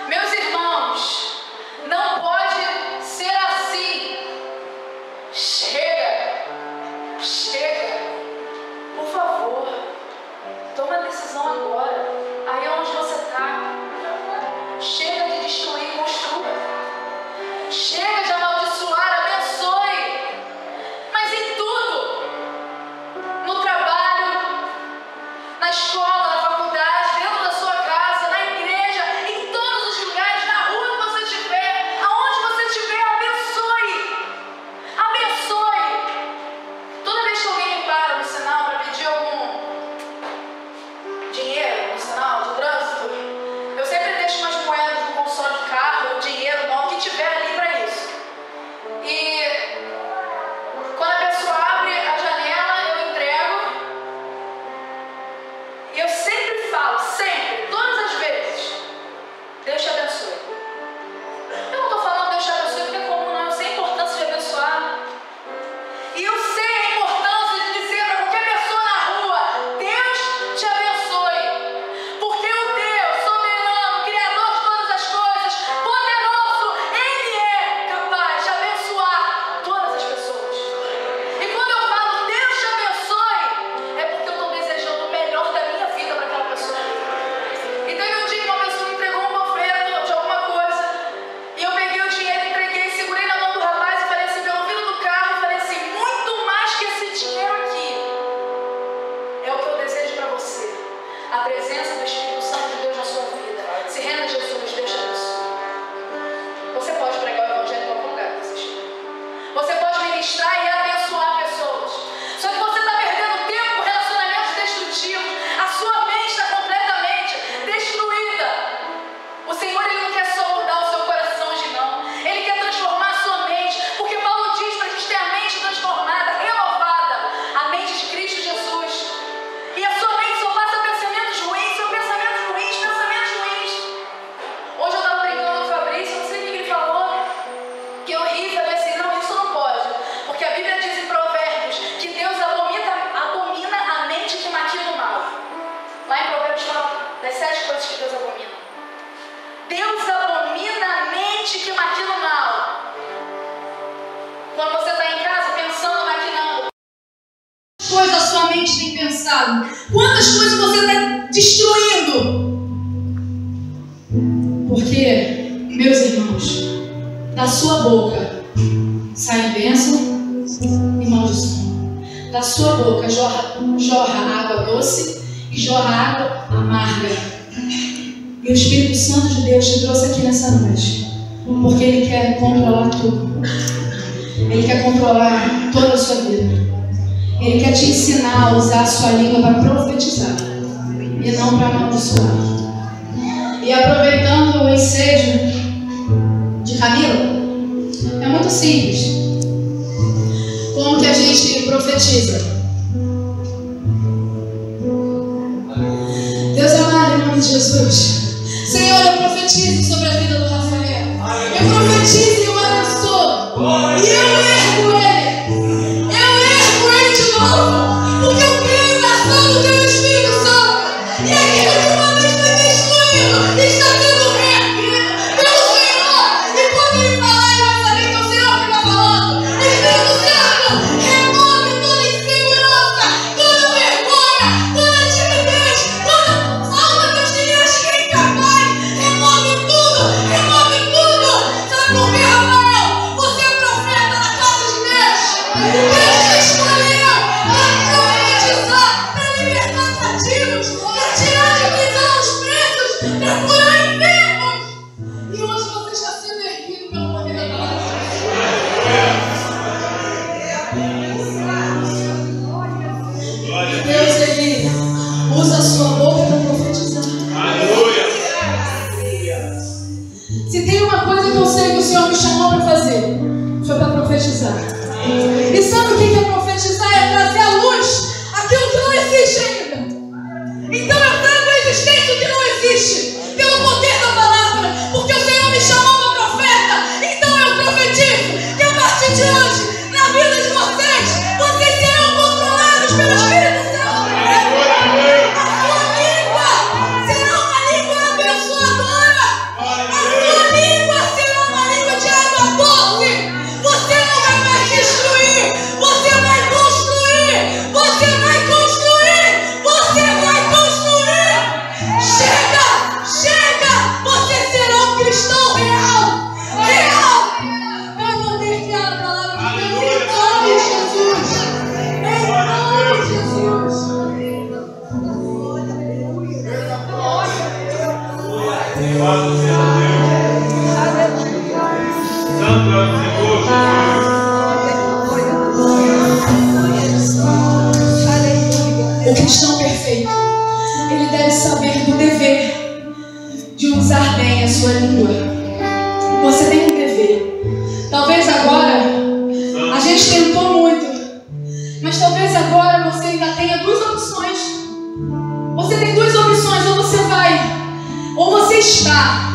meus irmãos, não pode ser assim. Chega, por favor, toma a decisão agora, aí onde você está. Chega de destruir, construa. Chega de amaldiçoar, abençoe. Mas em tudo, no trabalho, na escola, na faculdade, dentro da sua casa, na igreja, em todos os lugares, na rua que você estiver, aonde você estiver, abençoe. Abençoe. Toda vez que alguém tem pensado? Quantas coisas você está destruindo? Porque, meus irmãos, da sua boca sai bênção e maldição. Da sua boca jorra água doce e jorra água amarga. E o Espírito Santo de Deus te trouxe aqui nessa noite, porque Ele quer controlar tudo. Ele quer controlar toda a sua vida. Ele quer te ensinar a usar a sua língua para profetizar e não para amaldiçoar. E aproveitando o ensejo de Camila, é muito simples. Como que a gente profetiza? Deus amado, em nome de Jesus, Senhor, eu profetizo sobre a vida do Rafael. Eu profetizo e eu abençoo. E eu ergo ele. Eu ergo ele de novo. Porque eu creio na ação do teu Espírito Santo. E aquilo que uma vez foi destruído está sendo reerguido pelo Senhor. E quando ele falar, ele vai saber que é o Senhor que está falando. Espírito Santo, remove toda insegurança, toda vergonha, toda timidez, toda falta que eu te acho que é incapaz. Remove tudo. Sabe por quê, Rafael? Você é profeta na casa de Deus. Deus te escolheu para profetizar, para libertar cativos, para tirar de prisão os presos, para curar enfermos. E hoje você está sendo erguido pelo poder da palavra. Deus, Ele usa a sua boca para profetizar. Se tem uma coisa que eu sei que o Senhor me chamou para fazer, foi para profetizar. E sabe o que é profetizar? É trazer à luz aquilo que não existe ainda. Então eu trago a existência o que não existe, pelo poder da palavra, porque o Senhor me chamou para profeta. Então eu profetizo que a partir de hoje, na vida de vocês, vocês serão controlados pelo Espírito Santo. A sua língua será uma língua abençoadora. A sua língua será uma língua de água doce. Você não vai mais destruir. Você vai construir. Você vai construir. Você vai construir. Chega. Você será um cristão real. Vai poder criar a palavra de Deus em nome de Jesus. Em nome de Jesus. O cristão perfeito, ele deve saber do dever de usar bem a sua língua. Você tem um dever. Talvez agora, a gente tentou muito, mas talvez agora você ainda tenha duas opções. Você tem duas opções: ou você vai, ou você está.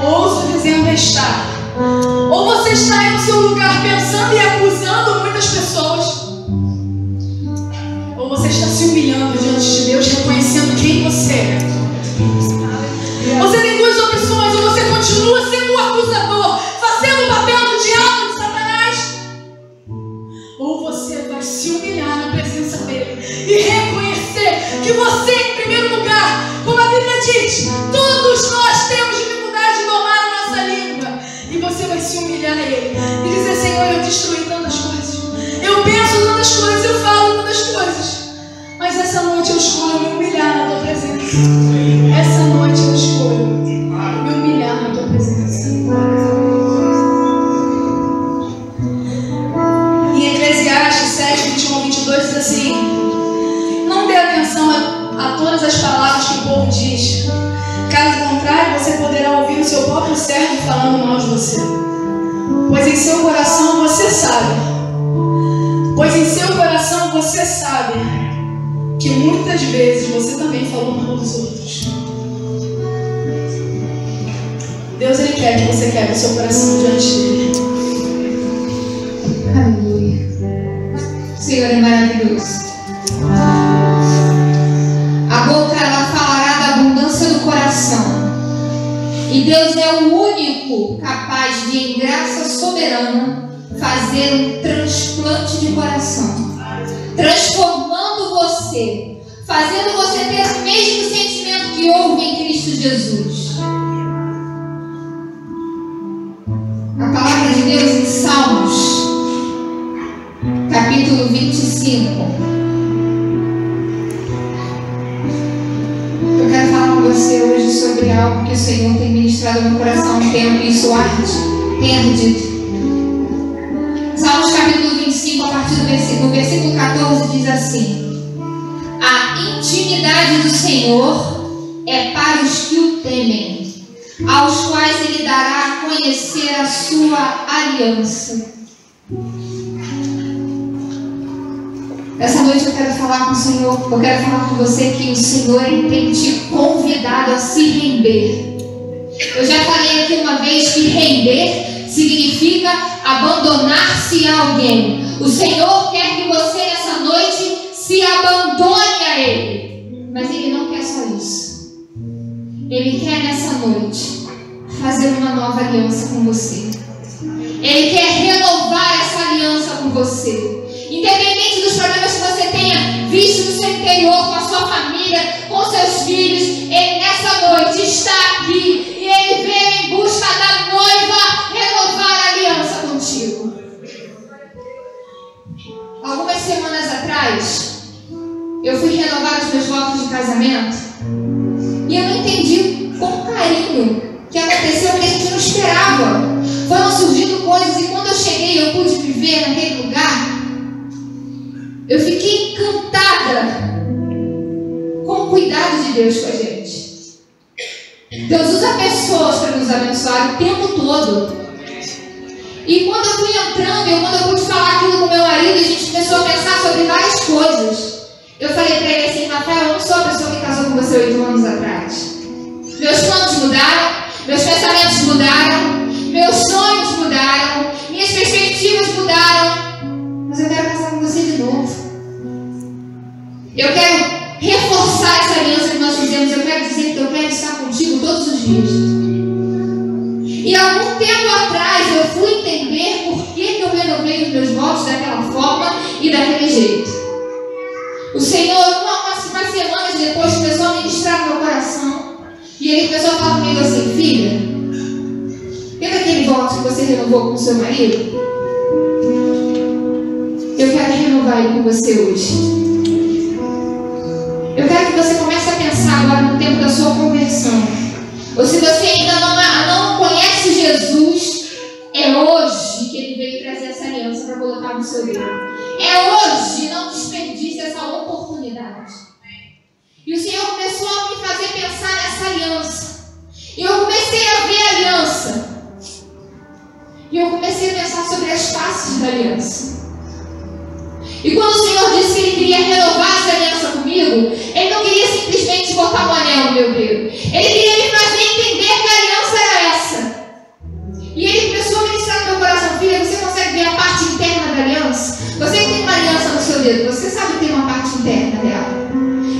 Ouço dizendo estar. Ou você está aí no seu lugar pensando e acusando muitas pessoas, ou você está se humilhando diante de Deus, reconhecendo quem você é. Você tem duas opções: ou você continua sendo o acusador, fazendo o papel do diabo, de Satanás, ou você vai se humilhar na presença dele e reconhecer que você, em primeiro lugar, como a Bíblia diz, todos nós temos dificuldade de domar a nossa língua, e você vai se humilhar a ele e dizer: Senhor, eu destruí tantas coisas, eu penso tantas coisas, eu falo tantas coisas, mas essa noite eu escolho me humilhar na tua presença. Essa noite eu escolho me humilhar na tua presença. Em Eclesiastes 7, 21 a 22 diz assim: não dê atenção a todas as palavras que o povo diz. Caso contrário, você poderá ouvir o seu próprio servo falando mal de você. Pois em seu coração você sabe que muitas vezes você também falou mal dos outros. Deus, Ele quer que você quebre o seu coração diante dele. Aleluia. O Senhor é maravilhoso. A boca, ela falará da abundância do coração. E Deus é o único capaz de, em graça soberana, fazer um transplante de coração, transformando você você, fazendo você ter o mesmo sentimento que houve em Cristo Jesus. A palavra de Deus em Salmos, capítulo 25. Eu quero falar com você hoje sobre algo que o Senhor tem ministrado no meu coração há um tempo, e isso arde, tem ardido. Salmos capítulo 25, a partir do versículo 14, diz assim: a intimidade do Senhor é para os que o temem, aos quais Ele dará a conhecer a sua aliança. Essa noite eu quero falar com o Senhor, eu quero falar com você que o Senhor tem te convidado a se render. Eu já falei aqui uma vez que render significa abandonar-se a alguém. O Senhor quer que você nessa noite se abandone a Ele. Mas Ele não quer só isso. Ele quer nessa noite fazer uma nova aliança com você. Ele quer renovar essa aliança com você. Independente dos problemas que você tenha visto no seu interior, com a sua família, com seus filhos, Ele nessa noite está aqui e Ele veio em busca da noiva renovar a aliança contigo. Algumas semanas atrás, eu fui renovar os meus votos de casamento e eu não entendi com o carinho que aconteceu, porque a gente não esperava. Foram surgindo coisas e quando eu cheguei eu pude viver naquele lugar. Eu fiquei encantada com o cuidado de Deus com a gente. Deus usa pessoas para nos abençoar o tempo todo. E quando eu fui entrando, quando eu pude falar aquilo com meu marido, a gente começou a pensar sobre várias coisas. Eu falei para ele assim: Rafael, eu não sou a pessoa que casou com você 8 anos atrás. Meus planos mudaram, meus pensamentos mudaram, meus sonhos mudaram, minhas perspectivas mudaram. Mas eu quero casar com você de novo. Eu quero reforçar essa aliança que nós fizemos. Eu quero dizer que eu quero estar contigo todos os dias. E há algum tempo atrás eu fui entender por que eu renovei os meus votos daquela forma e daquele jeito. O Senhor, umas semanas depois, começou a ministrar no meu coração. E Ele começou a falar comigo assim: filha, lembra aquele voto que você renovou com o seu marido? Eu quero renovar ele com você hoje. Eu quero que você comece a pensar agora no tempo da sua conversão. Ou se você ainda não conhece Jesus, é hoje que Ele veio trazer essa aliança para colocar no seu dedo. É hoje, não desperdice essa oportunidade. E o Senhor começou a me fazer pensar nessa aliança. E eu comecei a ver a aliança. E eu comecei a pensar sobre as faces da aliança. E quando o Senhor disse que Ele queria renovar essa aliança comigo, Ele não queria simplesmente botar um anel no meu dedo. Ele queria me fazer entender que a aliança era essa. E Ele começou a ministrar no meu coração: filha, você consegue ver a parte interna da aliança? Você que tem uma aliança no seu dedo, você sabe que tem uma parte interna dela.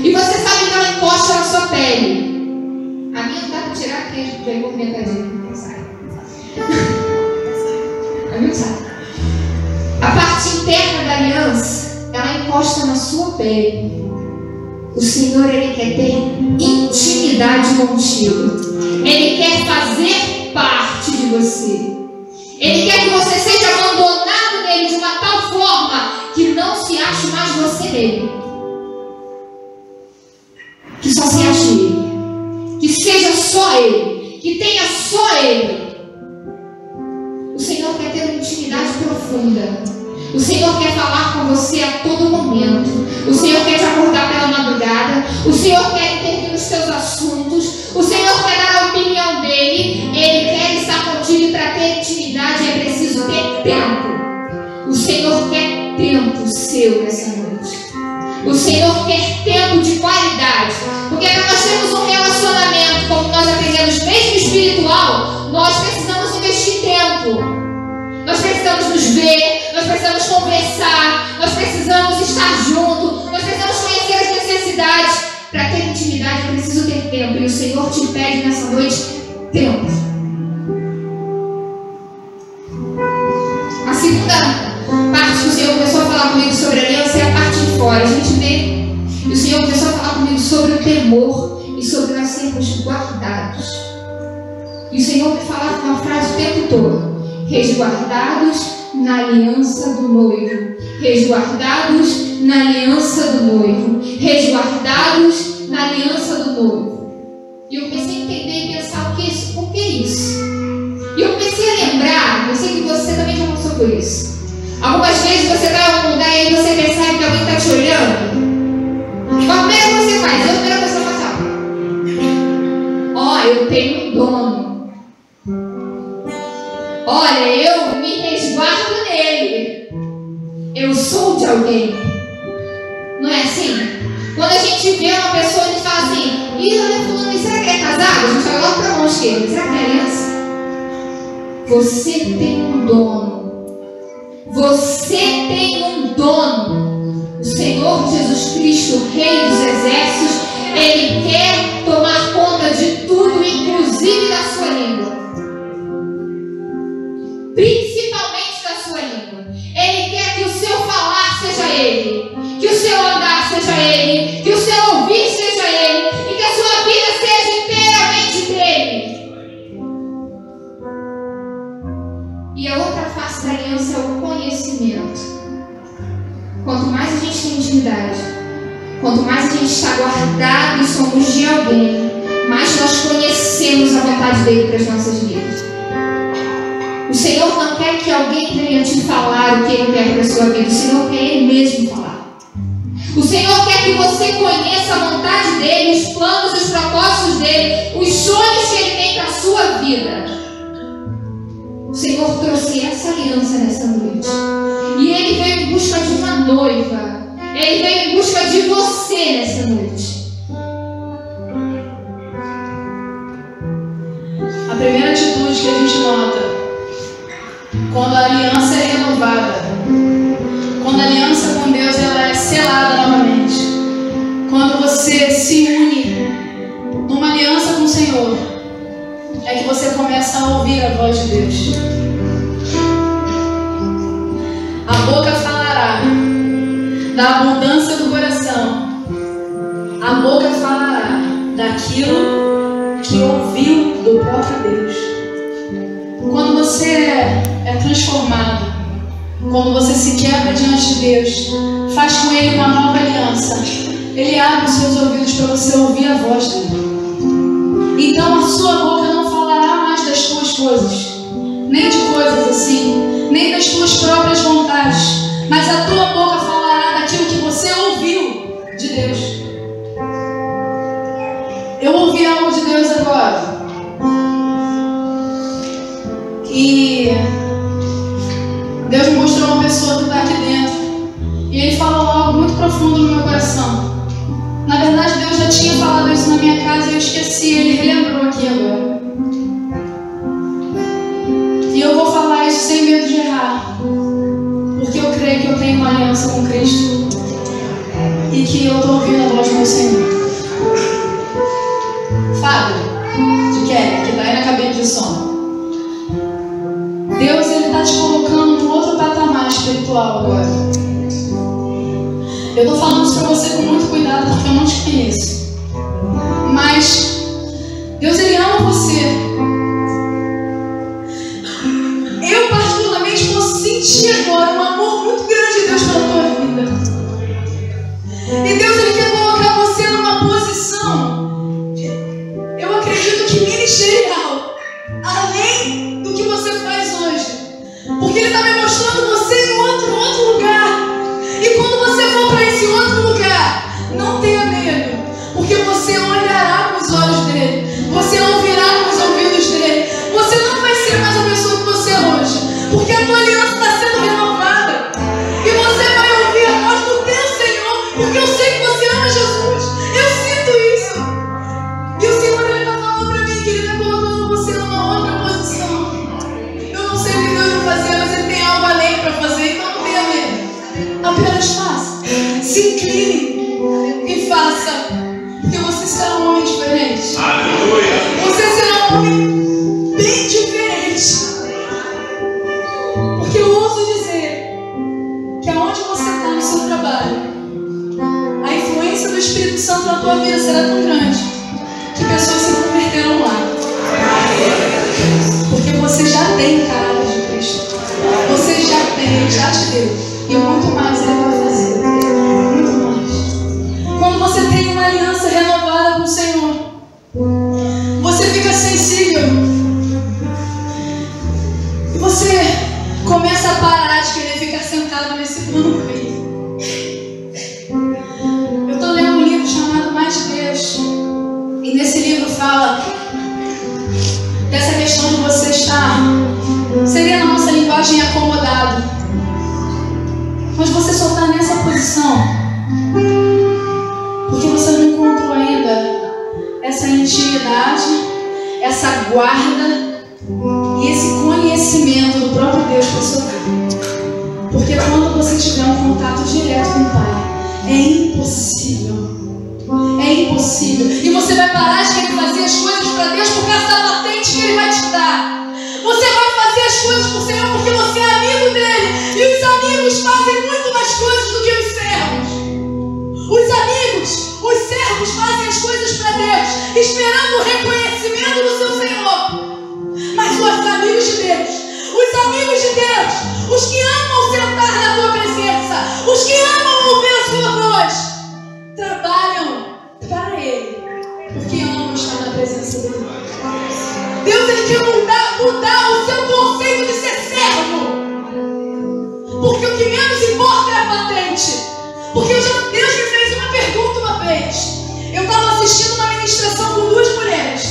E você sabe que ela encosta na sua pele. A minha não dá para tirar porque já é movimentadinho. Não sabe. A minha não sabe. A parte interna da aliança, ela encosta na sua pele. O Senhor, Ele quer ter intimidade contigo. Ele quer fazer parte de você. Ele quer que você seja abandonado nele de uma tal forma que não se ache mais você nele. Que só se ache Ele. Que seja só Ele. Que tenha só Ele. O Senhor quer ter uma intimidade profunda. O Senhor quer falar com você a todo momento. O Senhor quer te acordar pela madrugada. O Senhor quer intervir nos teus assuntos. O Senhor quer dar a opinião dEle. Ele quer estar contigo, e para ter intimidade é preciso ter tempo. O Senhor quer tempo seu nessa noite. O Senhor quer tempo de qualidade. Porque para nós termos um relacionamento, como nós aprendemos, mesmo espiritual, nós precisamos investir tempo. Nós precisamos nos ver, nós precisamos conversar, nós precisamos estar juntos, nós precisamos conhecer as necessidades. Para ter intimidade, eu preciso ter tempo. E o Senhor te pede nessa noite tempo. A segunda parte que o Senhor começou a falar comigo sobre a aliança é a parte de fora. A gente vê, e o sermos guardados. E o Senhor me falava uma frase o tempo todo: resguardados na aliança do noivo, resguardados na aliança do noivo, resguardados na aliança do noivo. E eu comecei a entender e pensar por que isso? E eu comecei a lembrar, eu sei que você também já passou por isso. Algumas vezes você vai a algum lugar e aí você percebe que alguém está te olhando. Mas como é que você faz? Eu primeira coisa que eu faço: ó, eu tenho um dono. Olha, eu me resguardo nele. Eu sou de alguém. Não é assim? Quando a gente vê uma pessoa, a gente fala assim: ih, olha fulano, será que ele é casado? A gente vai logo para a mão esquerda. Será que é aliança? Você tem um dono. Você tem um dono. O Senhor Jesus Cristo, Rei dos Exércitos, Ele quer tomar conta de tudo, inclusive da sua língua. Principalmente da sua língua. Ele quer que o seu falar seja Ele, que o seu andar seja Ele, que o seu ouvir seja Ele, e que a sua vida seja inteiramente dele. E a outra face da aliança é o conhecimento. Quanto mais a gente tem intimidade, quanto mais a gente está guardado e somos de alguém, mais nós conhecemos a vontade dele para as nossas vidas. O Senhor não quer que alguém venha te falar o que Ele quer para a sua vida. O Senhor quer Ele mesmo falar. O Senhor quer que você conheça a vontade dEle, os planos, os propósitos dEle, os sonhos que Ele tem para a sua vida. O Senhor trouxe essa aliança nessa noite. E Ele veio em busca de uma noiva. Ele veio em busca de você nessa noite. A primeira atitude que a gente nota quando a aliança é renovada, quando a aliança com Deus ela é selada novamente, quando você se une numa aliança com o Senhor, é que você começa a ouvir a voz de Deus. A boca falará da abundância do coração. A boca falará daquilo que ouviu do próprio Deus. Quando você é transformado, quando você se quebra diante de Deus, faz com Ele uma nova aliança, Ele abre os seus ouvidos para você ouvir a voz dEle. Então a sua boca não falará mais das tuas coisas, nem de coisas assim, nem das tuas próprias vontades, mas a tua boca falará daquilo que você ouviu de Deus. Eu ouvi algo de Deus agora. E Deus me mostrou uma pessoa que está aqui dentro. E Ele falou algo muito profundo no meu coração. Na verdade, Deus já tinha falado isso na minha casa e eu esqueci. Ele relembrou aqui agora. E eu vou falar isso sem medo de errar. Porque eu creio que eu tenho uma aliança com Cristo. E que eu estou ouvindo a voz do meu Senhor. Fábio, de Kelly, que está aí na cabine de som. Deus, Ele está te colocando num outro patamar espiritual agora. Eu estou falando isso para você com muito cuidado, porque eu não te conheço. Mas Deus, Ele ama você. Eu particularmente posso sentir agora um amor muito grande de Deus pela tua vida. E Deus, Ele quer colocar você numa posição, eu acredito que ministerial, além do que você faz hoje. Porque Ele está me mostrando você em outro lugar. E quando você for para esse outro lugar, não tenha medo. Porque você olhará com os olhos dEle. Você ouvirá com os ouvidos dEle. Você não vai ser mais a pessoa que você é hoje. Porque a tua aliança está sendo renovada. E você vai ouvir a voz do teu Senhor. Porque eu sei que você ama Jesus. Eu sinto isso. E o Senhor, Ele está falando para mim que Ele está colocando você numa outra posição. Eu não sei o que Deus vai fazer, mas Ele tem algo além para fazer. Então não tenha medo. Apenas faça. Se incline e faça. Porque você será um homem diferente. Aleluia. Você será um homem bem diferente. Porque eu ouso dizer que aonde você está no seu trabalho, a influência do Espírito Santo na tua vida será tão grande que pessoas pessoas se converteram lá. Porque você já tem o caráter de Cristo. Você já tem, Ele já te deu. E muito mais Ele vai fazer. Muito mais. Quando você tem uma aliança renovada com o Senhor, você fica sensível. E você começa a parar de querer ficar sentado nesse banco aí. Eu estou lendo um livro chamado Mais de Deus. E nesse livro fala dessa questão de você estar, seria na nossa linguagem, acomodado. Mas você só está nessa posição porque você não encontrou ainda essa intimidade, essa guarda e esse conhecimento do próprio Deus para o seu lar. Porque quando você tiver um contato direto com o Pai, é impossível. É impossível. E você vai parar de querer fazer as coisas para Deus por causa da patente que Ele vai te dar. Você vai fazer as coisas para o Senhor porque você é amigo dEle. E os amigos fazem muito mais coisas do que os servos. Os amigos, os servos fazem as coisas para Deus, esperando o reconhecimento do seu Senhor. Mas os amigos de Deus, os que amam sentar na tua presença, os que amam ouvir a sua voz, trabalham para Ele, porque amam estar na presença dEle. Deus, Ele quer mudar o seu conceito de ser servo. Porque o que menos importa é a patente. Porque Deus me fez uma pergunta uma vez. Eu estava assistindo uma ministração com 2 mulheres.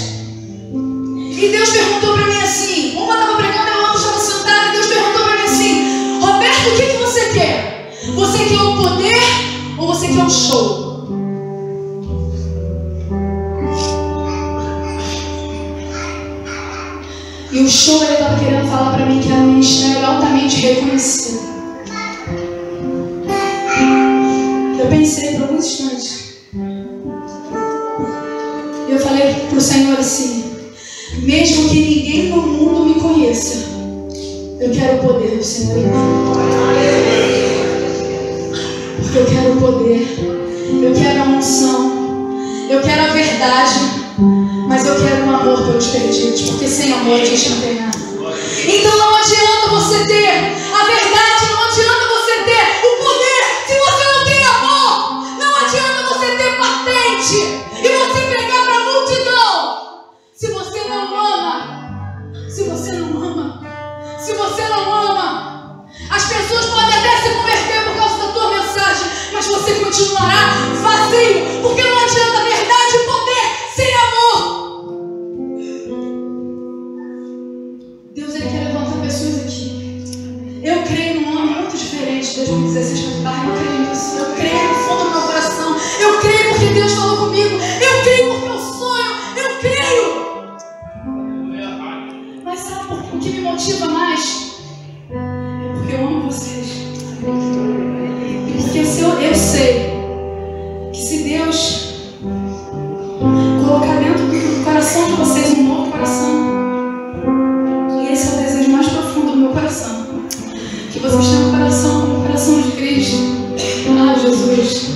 E Deus perguntou para mim assim, uma estava pregando e a outra estava sentada, e Deus perguntou para mim assim: Roberto, o que você quer? Você quer o poder ou você quer o show? E o show, ele estava querendo falar para mim que era um ministério altamente reconhecido. Eu pensei por alguns instantes. E eu falei para o Senhor assim: mesmo que ninguém no mundo me conheça, eu quero o poder do Senhor em mim. Porque eu quero o poder, eu quero a unção, eu quero a verdade, mas eu quero o amor pelos perdidos, porque sem amor a gente não tem nada. Então não adianta você ter a verdade, não adianta você ter o poder se você não tem amor. Não adianta você ter patente e você pregar para a multidão se você não ama. Se você não ama, se você não ama, as pessoas podem até se converter por causa da tua mensagem, mas você continuará vazio, porque não adianta verdade e poder sem amor. Deus, Ele quer levantar pessoas aqui. Eu creio num ano muito diferente de 2016 para cá. Eu creio nisso. Eu creio no fundo do meu coração. Eu creio porque Deus falou comigo. Eu creio porque eu sonho. Eu creio. Mas sabe o que me motiva mais? É porque eu amo vocês. E porque eu sei que se Deus colocar dentro do coração de vocês um novo coração, e esse é o desejo mais profundo do meu coração, que vocês tenham um coração como o coração de Cristo. Ah, Jesus,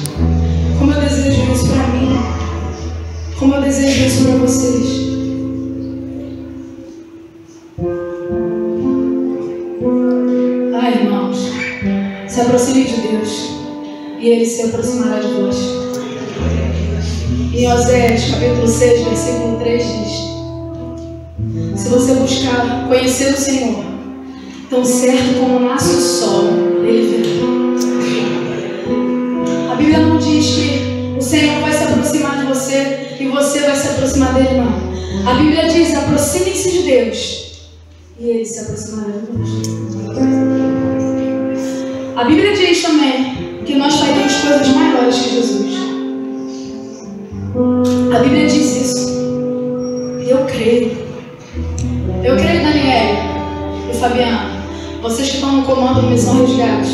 como eu desejo isso para mim, como eu desejo isso para vocês. Ah, irmãos, se aproxime de Deus e Ele se aproximará de vós. Em Oséias, capítulo 6, versículo 3 diz: se você buscar conhecer o Senhor, tão certo como nasce o sol, Ele virá. A Bíblia não diz que o Senhor vai se aproximar de você e você vai se aproximar dele, não. A Bíblia diz: aproximem-se de Deus e Ele se aproximará de nós. A Bíblia diz também que nós faremos coisas maiores que Jesus. A Bíblia diz isso. E eu creio. Eu creio, Daniel e Fabiano, vocês que estão no comando do Missão Resgate,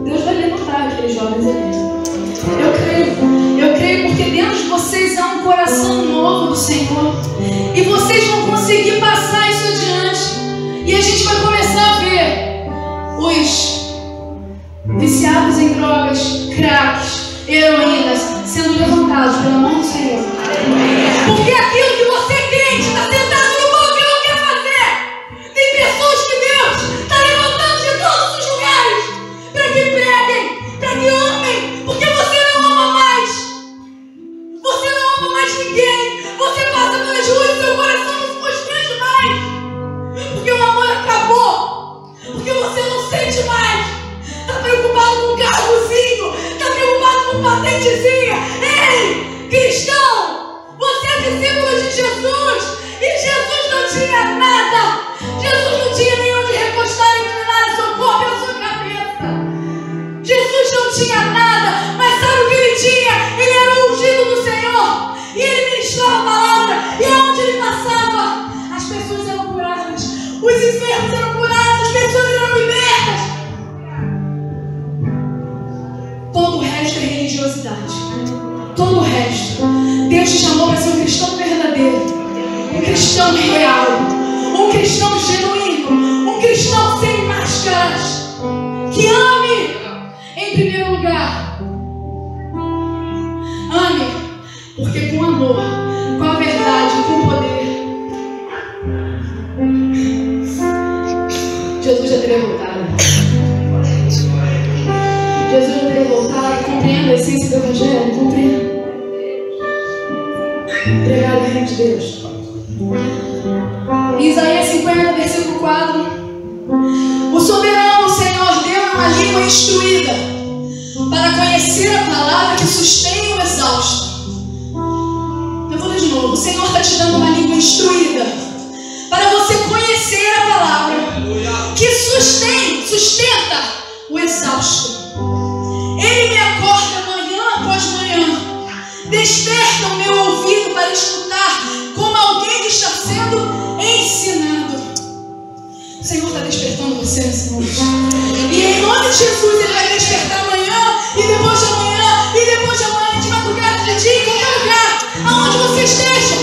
Deus vai levantar aqueles jovens ali. Eu creio porque dentro de vocês há um coração novo do Senhor. E vocês vão conseguir passar isso adiante. E a gente vai começar a ver os viciados em drogas, cracks, heroínas sendo levantados pela mão do Senhor. Porque aqui assim dizia: ei, cristão, você é discípulo de Jesus. E Jesus não tinha nada. Jesus não tinha nem onde recostar e inclinar o seu corpo e a sua cabeça. Jesus não tinha nada. Mas sabe o que ele tinha? Ele era o ungido do Senhor. E ele ministrava a palavra. E aonde ele passava, as pessoas eram curadas. Os enfermos eram curados. As pessoas eram libertas. Todo o resto é religiosidade. Todo o resto. Deus te chamou para ser um cristão verdadeiro. Um cristão real, um cristão genuíno, um cristão sem máscaras, que ame em primeiro lugar. Ame, porque com amor, com a verdade, com o poder, Jesus já teria voltado. Jesus já teria voltado. Compreenda a essência do Evangelho, compreenda. Pregar o reino de Deus. Isaías 50, versículo 4. O soberano Senhor deu uma língua instruída para conhecer a palavra que sustém o exausto. Eu vou ler de novo. O Senhor está te dando uma língua instruída para você conhecer a palavra que sustenta o exausto. Ele me acorda manhã após manhã, desperta o meu ouvido para escutar como alguém que está sendo ensinado. O Senhor está despertando você nesse momento. E em nome de Jesus Ele vai despertar amanhã, e depois de amanhã, e depois de amanhã, de madrugada, de dia, em qualquer lugar, aonde você esteja,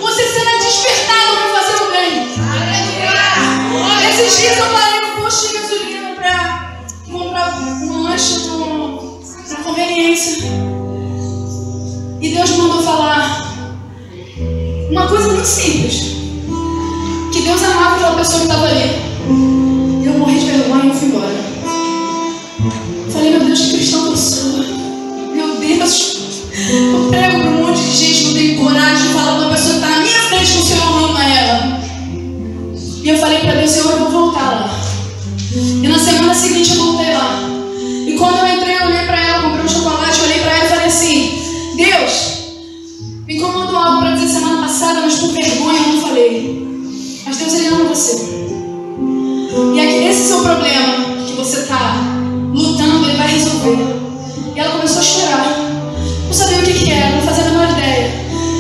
você será despertado para fazer o bem. Esses dias eu parei no posto de gasolina para comprar um lanche na conveniência. E Deus me mandou falar uma coisa muito simples: que Deus amava aquela pessoa que estava ali. Eu morri de vergonha e eu fui embora. Falei: meu Deus, que cristão que eu sou. Meu Deus, eu prego para um monte de gente, não tenho coragem de falar para uma pessoa que está na minha frente que o Senhor ama ela. E eu falei para Deus: Senhor, eu vou voltar lá. E na semana seguinte eu voltei lá. E quando eu entrei, eu olhei para ela, comprei um chocolate, eu olhei para ela e falei assim: Deus, me incomodou algo para dizer semana passada, mas por vergonha eu não falei. Mas Deus, Ele ama você. E aqui, esse seu problema que você está lutando, Ele vai resolver. E ela começou a chorar. Não sabia o que era, não fazia a menor ideia.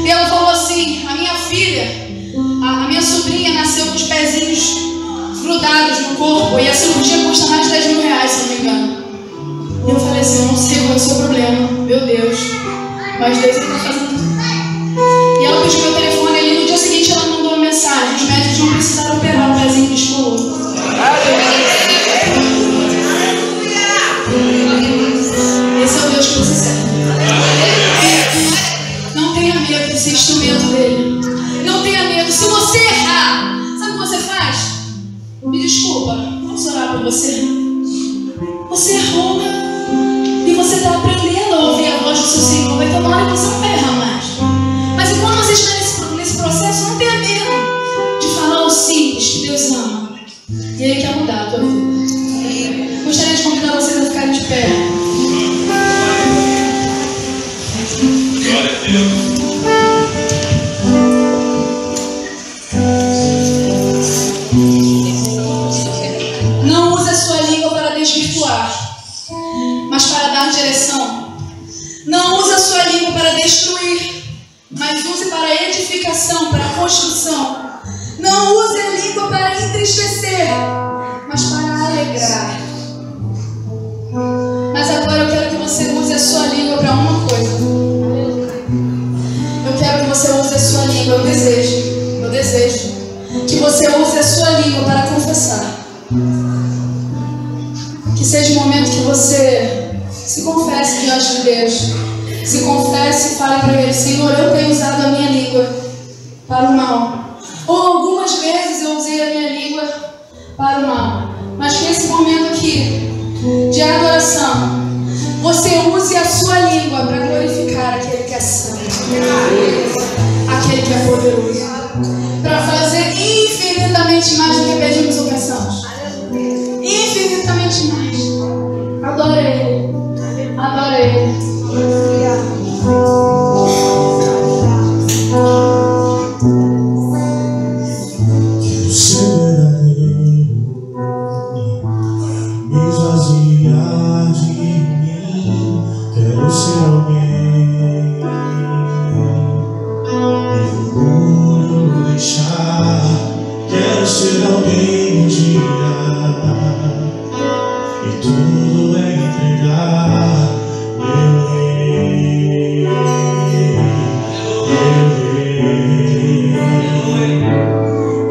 E ela falou assim: a minha filha, a minha sobrinha nasceu com os pezinhos grudados no corpo. E a cirurgia custa mais de 10 mil reais, se não me engano. E eu falei assim: eu não sei qual é o seu problema, meu Deus. Mas Deus está fazendo tudo. E ela pediu meu telefone ali. No dia seguinte ela mandou uma mensagem: os médicos não precisaram operar o pezinho que descolou. Esse é o Deus que você serve. Não tenha medo de ser instrumento dele. Não tenha medo. Se você errar, sabe o que você faz? Me desculpa, vamos orar por você. Você errou. E você está aprendendo a ouvir a voz do seu Senhor. Vai ter uma hora que você não vai errar mais. Mas enquanto você está nesse processo, não tenha medo de falar o simples que Deus ama. E Ele quer mudar a tua vida. Gostaria de convidar vocês a ficarem de pé. Glória a Deus. Não use a sua língua para desvirtuar, mas para dar direção. Não use a sua língua para destruir, mas use para edificação, para construção. Não use a língua para entristecer, mas para alegrar. Mas agora eu quero que você use a sua língua para uma coisa. Eu quero que você use a sua língua, eu desejo que você use a sua língua para confessar. Que seja o momento que você se confesse diante de Deus. Se confesse e fale para Ele: Senhor, eu tenho usado a minha língua para o mal. Ou algumas vezes eu usei a minha língua para o mal. Mas que esse momento aqui de adoração, você use a sua língua para glorificar aquele que é santo, aquele que é poderoso, para fazer infinitamente mais do que pedimos ou pensamos. Infinitamente mais. Adora Ele. Adora Ele. Quero ser alguém e orgulho deixar. Quero ser alguém um dia e tudo é entregar. Meu rei,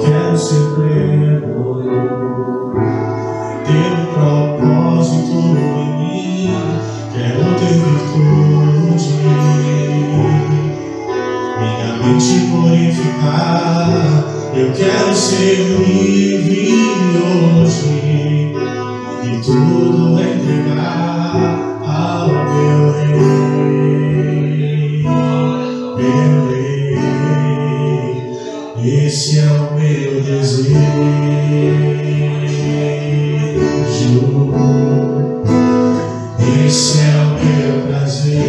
quero ser pleno, ter um propósito em mim. Quero ter virtude, minha mente purificar. Eu quero ser livre hoje e tudo entregar ao meu rei, meu rei. Esse é o meu desejo, esse é o meu prazer,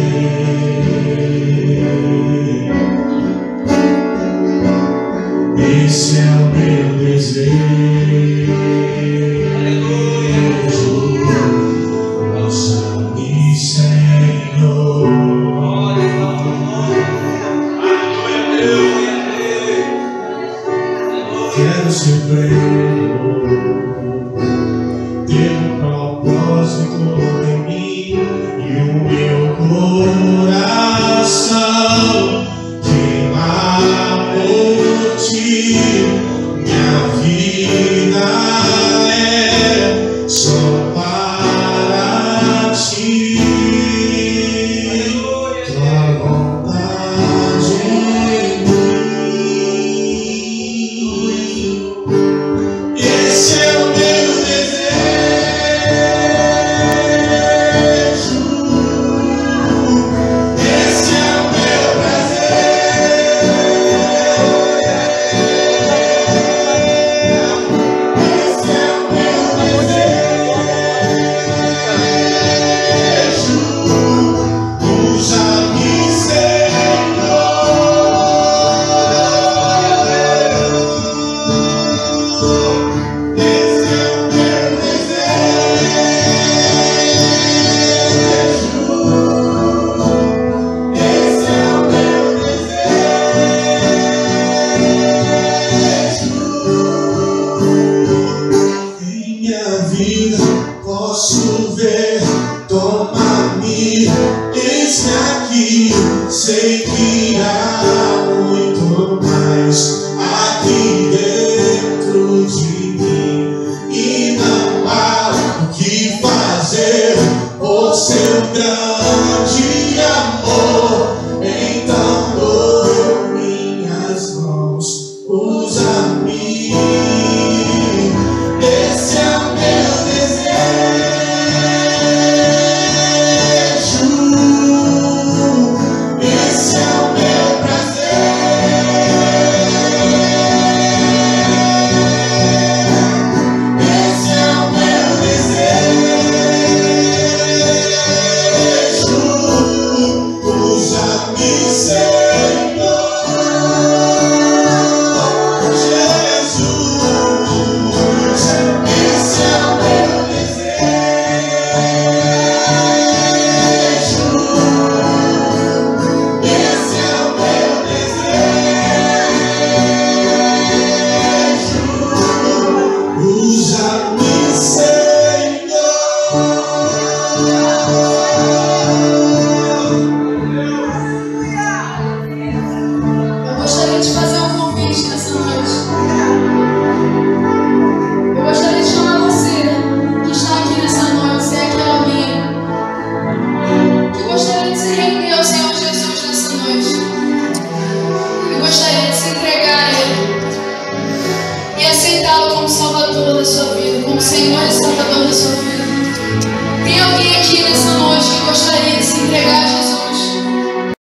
esse é o meu desejo. Mostra-me, Senhor. Quero ser pleno, ter um propósito em mim e o meu coração queimar por ti. Minha vida é só para ti. Tua vontade em mim. Esse é o meu desejo, esse é o meu prazer, esse é o meu desejo. Usa-me, Senhor. Esse é o meu desejo, esse é o meu desejo. Em minha vida posso ver, toma-me, eis-me aqui, sei que